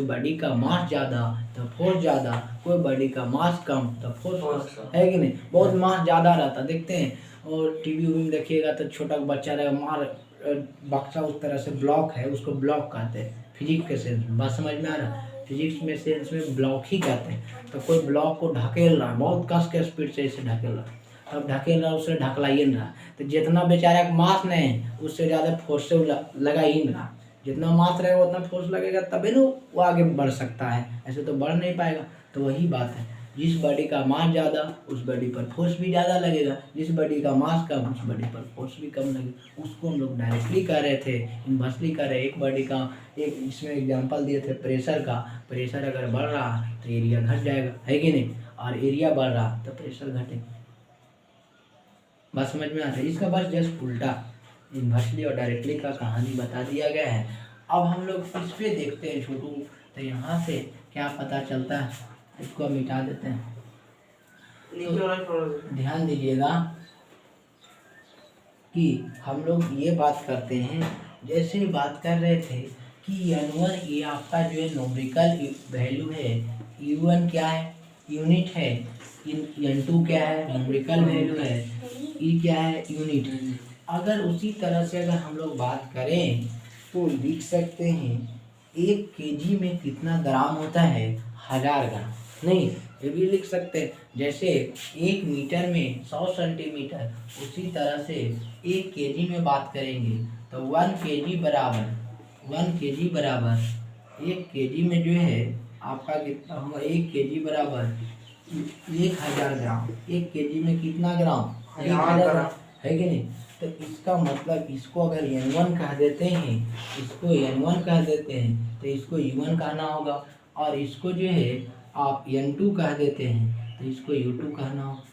बॉडी का मास ज़्यादा तो फोर्स ज़्यादा, कोई बॉडी का मास कम तो फोर्स कम, है कि नहीं। बहुत मास ज़्यादा रहता देखते हैं, और टीवी में देखिएगा तो छोटा बच्चा रहेगा, बक्सा उस तरह से ब्लॉक है, उसको ब्लॉक कहते हैं फिजिक्स के सेंस में। बात समझ में आ रहा है, फिजिक्स में सेंस में ब्लॉक ही कहते हैं। तो कोई ब्लॉक को ढकेल रहा है, बहुत कस के स्पीड से इसे ढकेल रहा है, तब ढकेल रहा है, उससे ढकलाइए रहा। तो जितना बेचारा का मास नहीं है उससे ज़्यादा फोर्स से लगा ही नहीं रहा। जितना मास रहेगा उतना फोर्स लगेगा, तभी ना वो आगे बढ़ सकता है, ऐसे तो बढ़ नहीं पाएगा। तो वही बात है, जिस बॉडी का मास ज़्यादा उस बॉडी पर फोर्स भी ज़्यादा लगेगा, जिस बॉडी का मास कम उस बॉडी पर फोर्स भी कम लगेगा। उसको हम लोग डायरेक्टली कर रहे थे, इन्वर्सली कर रहे। एक बॉडी का एक इसमें एग्जांपल दिए थे प्रेशर का। प्रेशर अगर बढ़ रहा तो एरिया घट जाएगा, है कि नहीं, और एरिया बढ़ रहा तो प्रेशर घटेगा। बात समझ में आता है। इसका बस जस्ट उल्टा इन्वर्सली और डायरेक्टली का कहानी बता दिया गया है। अब हम लोग इस पे देखते हैं छोटू, तो यहाँ से क्या पता चलता है, इसको मिटा देते हैं। तो ध्यान दीजिएगा कि हम लोग ये बात करते हैं, जैसे बात कर रहे थे कि n1 ये आपका जो है न्यूमेरिकल वैल्यू है, u1 क्या है, यूनिट है, n2 क्या है, न्यूमेरिकल वैल्यू है, e क्या है, यूनिट। अगर उसी तरह से अगर हम लोग बात करें तो लिख सकते हैं 1 kg में कितना ग्राम होता है, 1000 ग्राम। नहीं, ये भी लिख सकते हैं, जैसे 1 मीटर में 100 सेंटीमीटर, उसी तरह से 1 kg में बात करेंगे तो 1 kg बराबर 1 kg में जो है आपका कितना होगा, 1 kg बराबर 1000 ग्राम। 1 kg में कितना ग्राम, 1000 ग्राम, है कि नहीं। तो इसका मतलब इसको अगर n1 कह देते हैं, इसको n1 कह देते हैं तो इसको u1 कहना होगा, और इसको जो है आप n2 कह देते हैं तो इसको u2 कहना होगा।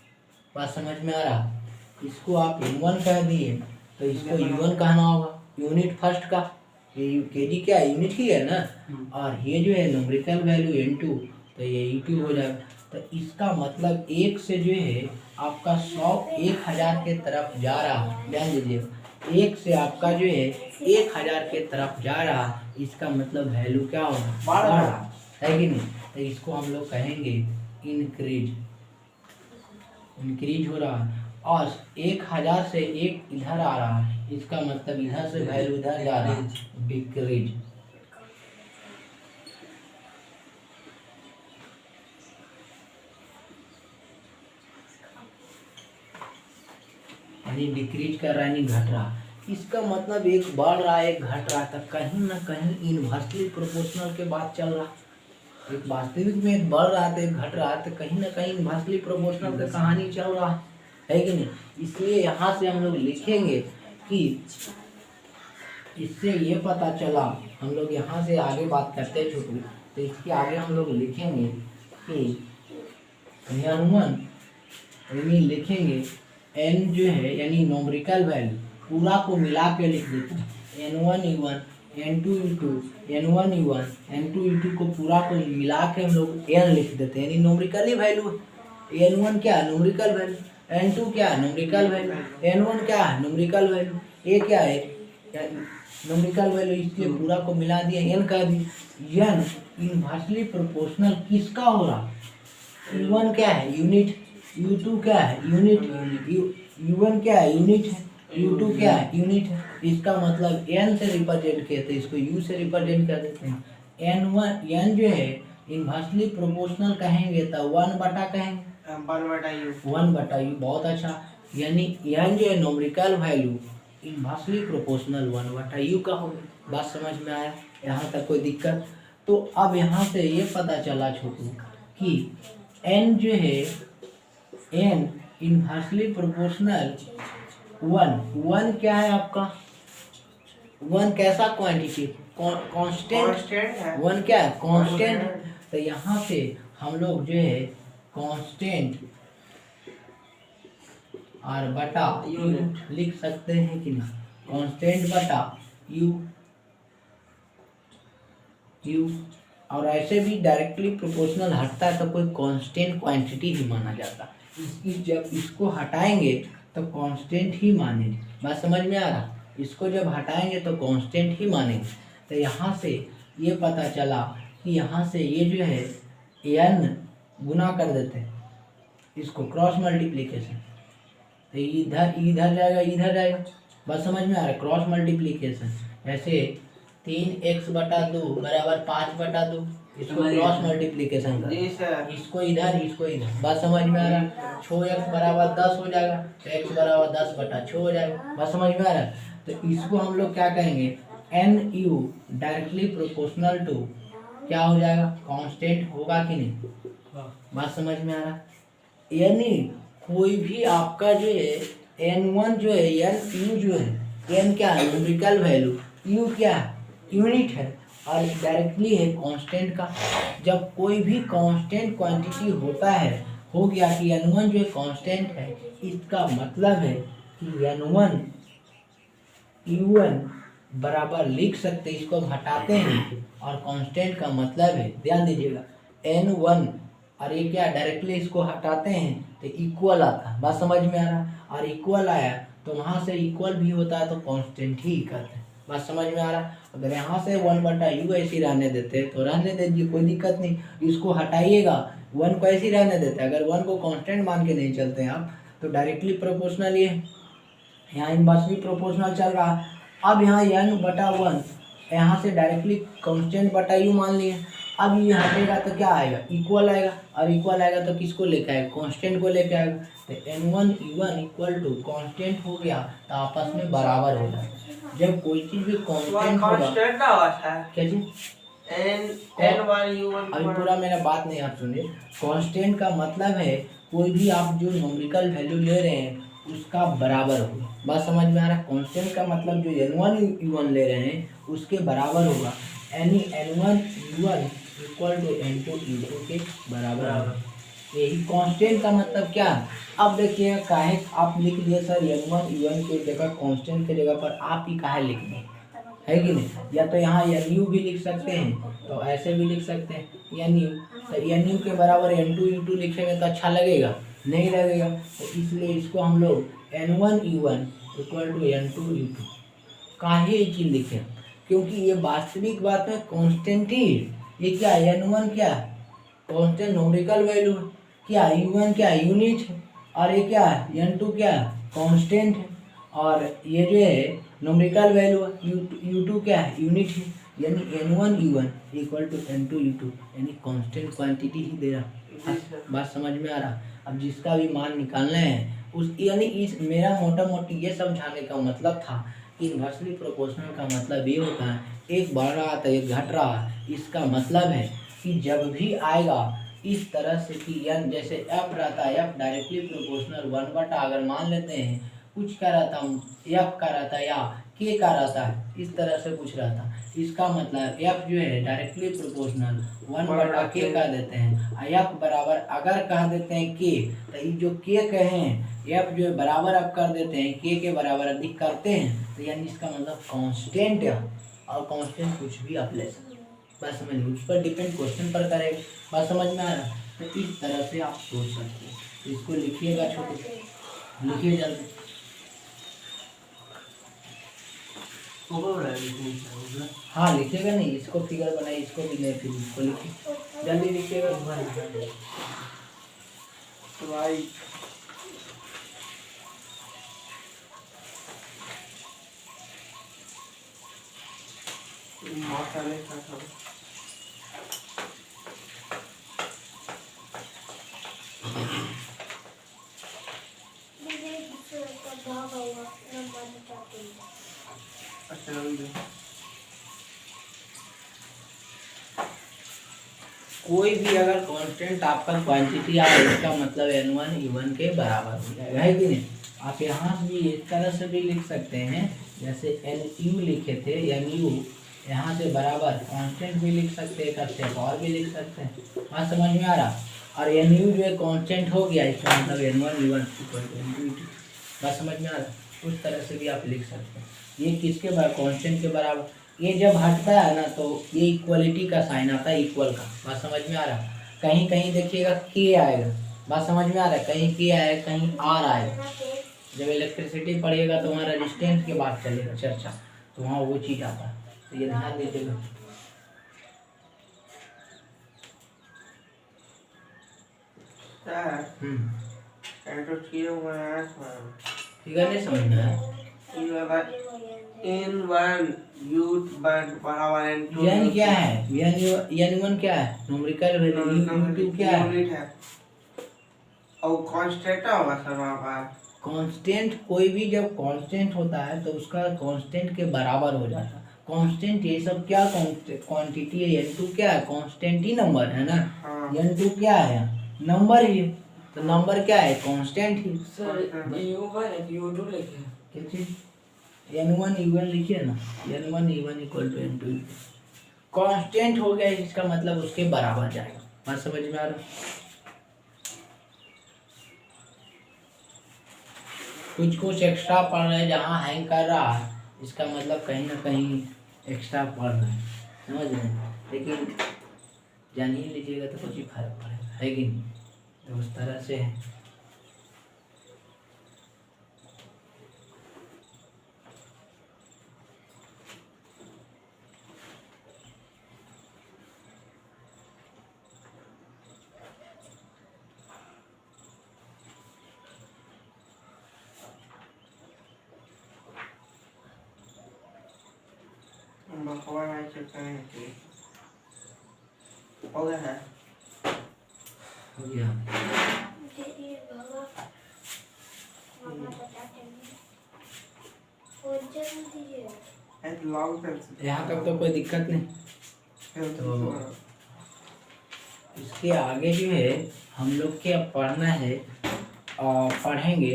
बात समझ में आ रहा। इसको आप n1 कह दिए तो इसको u1 कहना होगा, यूनिट फर्स्ट का। ये kg क्या है, यूनिट ही है ना, और ये जो है न्यूमेरिकल वैल्यू n2 तो ये u2 हो जाएगा। तो इसका मतलब 1 से जो है आपका 100 1000 के तरफ जा रहा, ध्यान दीजिए, 1 से आपका जो है 1000 के तरफ जा रहा, इसका मतलब वैल्यू क्या होगा, बढ़ रहा, है कि नहीं। तो इसको हम लोग कहेंगे इंक्रीज हो रहा है। और 1000 से 1 इधर आ रहा है, इसका मतलब इधर से वैल्यू इधर जा रहा है, डिक्रीज। यानी डिक्रीज कर रहा है, यानी घट रहा। इसका मतलब एक बढ़ रहा है एक घट रहा था, कहीं ना कहीं इनवर्सली प्रोपोर्शनल के बात चल रहा। एक वास्तविक में एक बढ़ रहा था एक घट रहा था, कहीं ना कहीं इनवर्सली प्रोपोर्शनल का कहानी चल रहा है कि नहीं। इसलिए यहाँ से हम लोग लिखेंगे कि इससे ये पता चला, हम लोग यहाँ से आगे बात करते हैं छोटू, तो इसके आगे हम लोग लिखेंगे कि n1 यानी लिखेंगे n जो है यानी न्यूमेरिकल वैल्यू पूरा को मिला के लिख देते हैं, n1 u1 n2 u2 n1 u1 n2 u2 को पूरा को मिला के हम लोग n लिख देते हैं, यानी न्यूमेरिकल वैल्यू। n1 क्या है, न्यूमेरिकल वैल्यू, n2 क्या है, न्यूमेरिकल वैल्यू, n1 क्या है, न्यूमेरिकल वैल्यू, a क्या है, न्यूमेरिकल वैल्यू। इसलिए पूरा को मिला दिया, n कर दिया। n इनवर्सली प्रोपोर्शनल किसका हो रहा, u1 क्या है, यूनिट, u2 क्या है, यूनिट, u1 क्या है, यूनिट है, u2 क्या है, यूनिट है। इसका मतलब n से रिप्रेजेंट किया तो इसको u से रिप्रेजेंट कर देते हैं। n जो है इनवर्सली प्रोपोर्शनल कहेंगे तो 1/, कहेंगे 1/u। बहुत अच्छा, यानी n जो है numerical value inversely proportional 1/u का होगा। बात समझ में आया, यहाँ तक कोई दिक्कत। तो अब यहाँ से ये पता चला छोटू कि n जो है n इनवर्सली प्रोपोर्शनल 1 क्या है आपका, 1 कैसा क्वांटिटी, कांस्टेंट है। 1 क्या है, कांस्टेंट। तो यहाँ से हम लोग जो है कांस्टेंट और बटा u लिख सकते हैं कि नहीं, कांस्टेंट बटा u। और ऐसे भी डायरेक्टली प्रोपोर्शनल हटता है तो कोई कांस्टेंट क्वांटिटी ही माना जाता। जब इसको हटाएंगे तो कांस्टेंट ही मानेंगे। बात समझ में आ रहा। इसको जब हटाएंगे तो कांस्टेंट ही मानेंगे। तो यहाँ से ये पता चला कि यहाँ से ये जो है n गुना कर देते हैं इसको क्रॉस मल्टीप्लिकेशन, तो इधर इधर जाएगा इधर जाएगा, बस समझ में आ रहा है। क्रॉस मल्टीप्लिकेशन जैसे 3x/2 बराबर 5/2, इसको क्रॉस मल्टीप्लिकेशन कर, जी सर। इसको इधर बात समझ में आ रहा है। 6x बराबर 10 हो जाएगा तो x बराबर 10/6 हो जाएगा, बात समझ में आ रहा है। तो इसको हम लोग क्या कहेंगे, NU डायरेक्टली प्रोपोर्शनल टू क्या हो जाएगा, कांस्टेंट होगा कि नहीं, बात समझ में आ रहा है। यानी कोई भी आपका जो है N1 जो है NU जो है, N क्या है न्यूमेरिकल वैल्यू, U क्या है यूनिट है और डायरेक्टली है कांस्टेंट का। जब कोई भी कांस्टेंट क्वांटिटी होता है, हो गया कि N1 जो है कांस्टेंट है, इसका मतलब है कि N1 U1 बराबर लिख सकते, इसको हम हटाते हैं और कांस्टेंट का मतलब है, ध्यान दीजिएगा N1 और ये क्या डायरेक्टली इसको हटाते हैं तो इक्वल आता है, बात समझ में आ रहा है। और इक्वल आया तो वहाँ से इक्वल भी होता है तो कांस्टेंट ही करते हैं, बात समझ में आ रहा है। अगर यहाँ से 1/u ऐसे रहने देते तो रहने दीजिए, कोई दिक्कत नहीं, इसको हटाइएगा 1 को ऐसे रहने देते। अगर 1 को कांस्टेंट मान के नहीं चलते हैं आप तो डायरेक्टली प्रोपोर्शनल ये यहाँ इनवर्सली प्रोपोर्शनल चल रहा। अब यहाँ n/1 यहाँ से डायरेक्टली कांस्टेंट बटा u मान लिए। अब ये हटेगा तो क्या आएगा, इक्वल आएगा, और इक्वल आएगा तो किसको लेके आएगा, कांस्टेंट को लेके आएगा। तो N1 U1 equal to constant हो गया तो आपस में बराबर हो जाएगा। जब कोई चीज भी कांस्टेंट होगा, कांस्टेंट का होता है क्या चीज N1 U1, अभी पूरा मेरा बात नहीं आप सुनिए। कांस्टेंट का मतलब है कोई भी आप जो न्यूमेरिकल वैल्यू ले रहे हैं उसका बराबर होगा, बात समझ में आ रहा है। कांस्टेंट का मतलब जो N1 U1 ले रहे हैं उसके बराबर होगा, यानी N1 U1 equal to N2 U2 के बराबर होगा। यही कांस्टेंट का मतलब क्या है। अब देखिए काहे आप लिख दिए सर N1 U1 के जगह कांस्टेंट के जगह पर आप ही काहे लिख दिए, है कि नहीं। या तो यहाँ NU भी लिख सकते हैं तो ऐसे भी लिख सकते हैं NU, तो NU के बराबर N2 U2 लिखेंगे तो अच्छा लगेगा, नहीं लगेगा। तो इसलिए इसको हम लोग N1 U1 equal to N2 U2 काहे ये चीज लिखे, क्योंकि ये वास्तविक बात में कांस्टेंट ही है। ये क्या N1 क्या कांस्टेंट न्यूमेरिकल वैल्यू है, क्या U1 क्या यूनिट है, और ये क्या N2 क्या कांस्टेंट है, और ये जो है न्यूमेरिकल वैल्यू है, U2 क्या है यूनिट है। यानी N1 U1 equal to N2 U2 यानी कांस्टेंट क्वांटिटी ही दे रहा, बात समझ में आ रहा। अब जिसका भी मान निकालना है उस यानी इस मेरा मोटा मोटी ये समझाने का मतलब था कि इन्वर्सली प्रोपोर्शनल का मतलब ये होता है एक बढ़ रहा था एक घट रहा है। इसका मतलब है कि जब भी आएगा इस तरह से कि n जैसे f रहता है, f डायरेक्टली प्रोपोर्शनल 1/, अगर मान लेते हैं कुछ का रहता हूँ f का रहता है या k का रहता है, इस तरह से कुछ रहता, इसका मतलब f जो है डायरेक्टली प्रोपोर्शनल 1/k कह देते हैं। f बराबर अगर कह देते हैं k तो ये जो k कहें f जो है बराबर अब कर देते हैं k के बराबर अधिक करते हैं, तो यानी इसका मतलब कांस्टेंट है। और कांस्टेंट कुछ भी आप ले सकते, बात समझ लीजिए, उस पर डिपेंड क्वेश्चन पर करेगा, बात समझ में आ रहा है। तो इस तरह से आप सोच सकते हैं। इसको लिखिएगा छोटे, लिखिए जल्दी। हाँ लिखिएगा नहीं, इसको फिगर बनाइए, इसको भी नहीं, फिर इसको लिखिए जल्दी लिखिएगा। तो भाई मसाले का था अच्छा कोई भी अगर कांस्टेंट आपका क्वांटिटी आए इसका मतलब N1 U1 के बराबर हो जाएगा, है कि नहीं। आप यहाँ भी इस तरह से भी लिख सकते हैं, जैसे NU लिखे थे NU यहाँ से बराबर कांस्टेंट भी लिख सकते हैं, करते हैं और भी लिख सकते हैं, बात समझ में आ रहा। और NU जो है कांस्टेंट हो गया, इसका मतलब N1 U1 equal to N2 U2, बात समझ में आ रहा। उस तरह से भी आप लिख सकते हैं। ये किसके बराबर, कांस्टेंट के बराबर। ये जब हटता है ना तो ये इक्वलिटी का साइन आता है, इक्वल का, बात समझ में आ रहा। कहीं कहीं देखिएगा k आएगा, बात समझ में आ रहा है, कहीं k आएगा कहीं r आएगा, जब इलेक्ट्रिसिटी पढ़िएगा तो वहाँ रेजिस्टेंस के बाद चलेगा चर्चा, तो वहाँ वो चीज़ आता है, तो ये ध्यान दीजिएगा। फिगर नहीं समझ में आया? N1 यूथ बैंड बराबर N2 n क्या है? n1 क्या है? न्यूमेरिकल वैल्यू, n2 क्या है? यूनिट है और कांस्टेंट होगा सर वहाँ पर। कांस्टेंट कोई भी जब कांस्टेंट होता है तो उसका कांस्टेंट के बराबर हो जाता है। कांस्टेंट ये सब क्या क्वांटिटी है? n2 क्या है? कांस्टेंट ही नंबर है ना। हाँ। n2 क्या है? नंबर ही, तो नंबर क्या है? कांस्टेंट ही। सर U1 है U2 लिखे हैं। क्या चीज? n1 u1 लिखिए ना, n1 e1 equal to n2। Constant हो गया इसका मतलब उसके बराबर जाएगा। बात समझ में आ रहा? कुछ एक्स्ट्रा पढ़ रहे हैं, जहाँ हैंग कर रहा है इसका मतलब कहीं ना कहीं एक्स्ट्रा पढ़ रहे हैं, समझ रहे हैं। लेकिन जान ही लीजिएगा तो कुछ ही फर्क पड़ेगा, है कि नहीं? तो उस तरह से है। भगवान आई चुका है कि हो गया है। हो गया। ये बाबा मामा बताते हैं और जल्दी दीजिए। एक लॉन्ग पेंसिल यहाँ तक तो कोई दिक्कत नहीं। तो इसके आगे जो है हम लोग क्या पढ़ना है और पढ़ेंगे।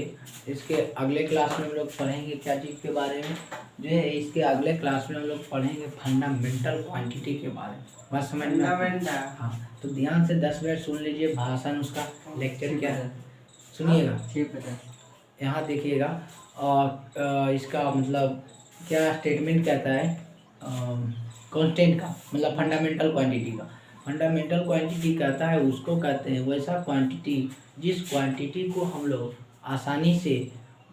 इसके अगले क्लास में हम लोग पढ़ेंगे क्या चीज़ के बारे में, जो है इसके अगले क्लास में हम लोग पढ़ेंगे फंडामेंटल क्वांटिटी के बारे में। बस समझ में? हाँ, तो ध्यान से 10 मिनट सुन लीजिए भाषण, उसका लेक्चर क्या है सुनिएगा। ठीक है। यहाँ देखिएगा और इसका मतलब क्या स्टेटमेंट कहता है कांस्टेंट का, मतलब फंडामेंटल क्वांटिटी का। फंडामेंटल क्वांटिटी कहता है उसको कहते हैं वैसा क्वांटिटी जिस क्वांटिटी को हम लोग आसानी से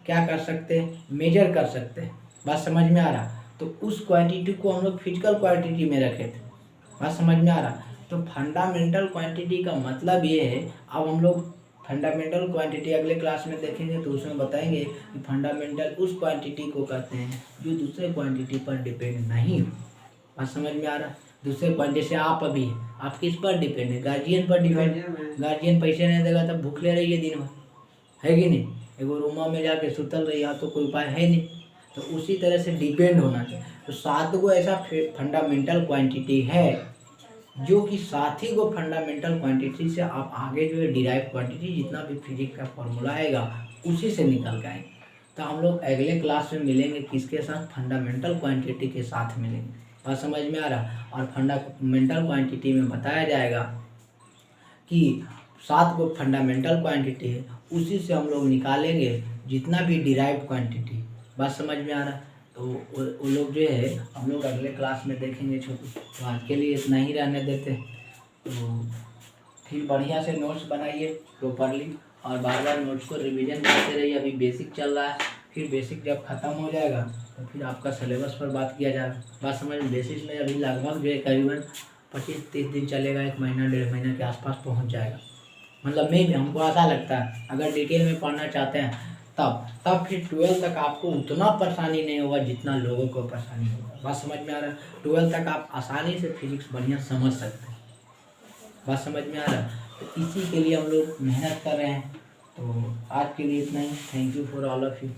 क्या कर सकते हैं, मेजर कर सकते हैं। बात समझ में आ रहा? तो उस क्वांटिटी को हम लोग फिजिकल क्वांटिटी में रखे थे। बात समझ में आ रहा? तो फंडामेंटल क्वांटिटी का मतलब ये है, अब हम लोग फंडामेंटल क्वांटिटी अगले क्लास में देखेंगे तो उसमें बताएंगे कि फंडामेंटल उस क्वांटिटी को कहते हैं जो दूसरे क्वांटिटी पर डिपेंड नहीं हो। बात समझ में आ रहा? दूसरे क्वांटिटी से आप अभी आप किस पर डिपेंड है? गार्जियन पर डिपेंड। गार्जियन पैसे नहीं देगा तब भूख ले रही दिन भर, है कि नहीं? एगो रूमा में जाके सुतल रही, तो कोई उपाय है नहीं। तो उसी तरह से डिपेंड होना चाहिए। तो 7 गो ऐसा फंडामेंटल क्वांटिटी है जो कि 7 ही गो फंडामेंटल क्वांटिटी से आप आगे जो है डिराइव क्वांटिटी जितना भी फिजिक्स का फॉर्मूला आएगा उसी से निकल के आएंगे। तो हम लोग अगले क्लास में मिलेंगे किसके साथ? फंडामेंटल क्वांटिटी के साथ मिलेंगे। बात समझ में आ रहा? और फंडामेंटल क्वांटिटी में बताया जाएगा कि 7 गो फंडामेंटल क्वांटिटी है, उसी से हम लोग निकालेंगे जितना भी डिराइव क्वांटिटी। बात समझ में आ रहा? तो वो लोग जो है हम लोग अगले क्लास में देखेंगे छोटू। तो आज के लिए इतना ही रहने देते। तो फिर बढ़िया से नोट्स बनाइए प्रॉपरली और बार बार नोट्स को रिवीजन करते रहिए। अभी बेसिक चल रहा है, फिर बेसिक जब ख़त्म हो जाएगा तो फिर आपका सिलेबस पर बात किया जाएगा। बात समझ में? बेसिक में अभी लगभग जो है करीबन 25-30 दिन चलेगा, 1 महीना 1.5 महीना के आसपास पहुँच जाएगा। मतलब मैं हमको ऐसा लगता है अगर डिटेल में पढ़ना चाहते हैं तब फिर 12 तक आपको उतना परेशानी नहीं होगा जितना लोगों को परेशानी होगा। बात समझ में आ रहा है? 12 तक आप आसानी से फिजिक्स बढ़िया समझ सकते हैं। बात समझ में आ रहा है? तो इसी के लिए हम लोग मेहनत कर रहे हैं। तो आज के लिए इतना ही। Thank you for all of you.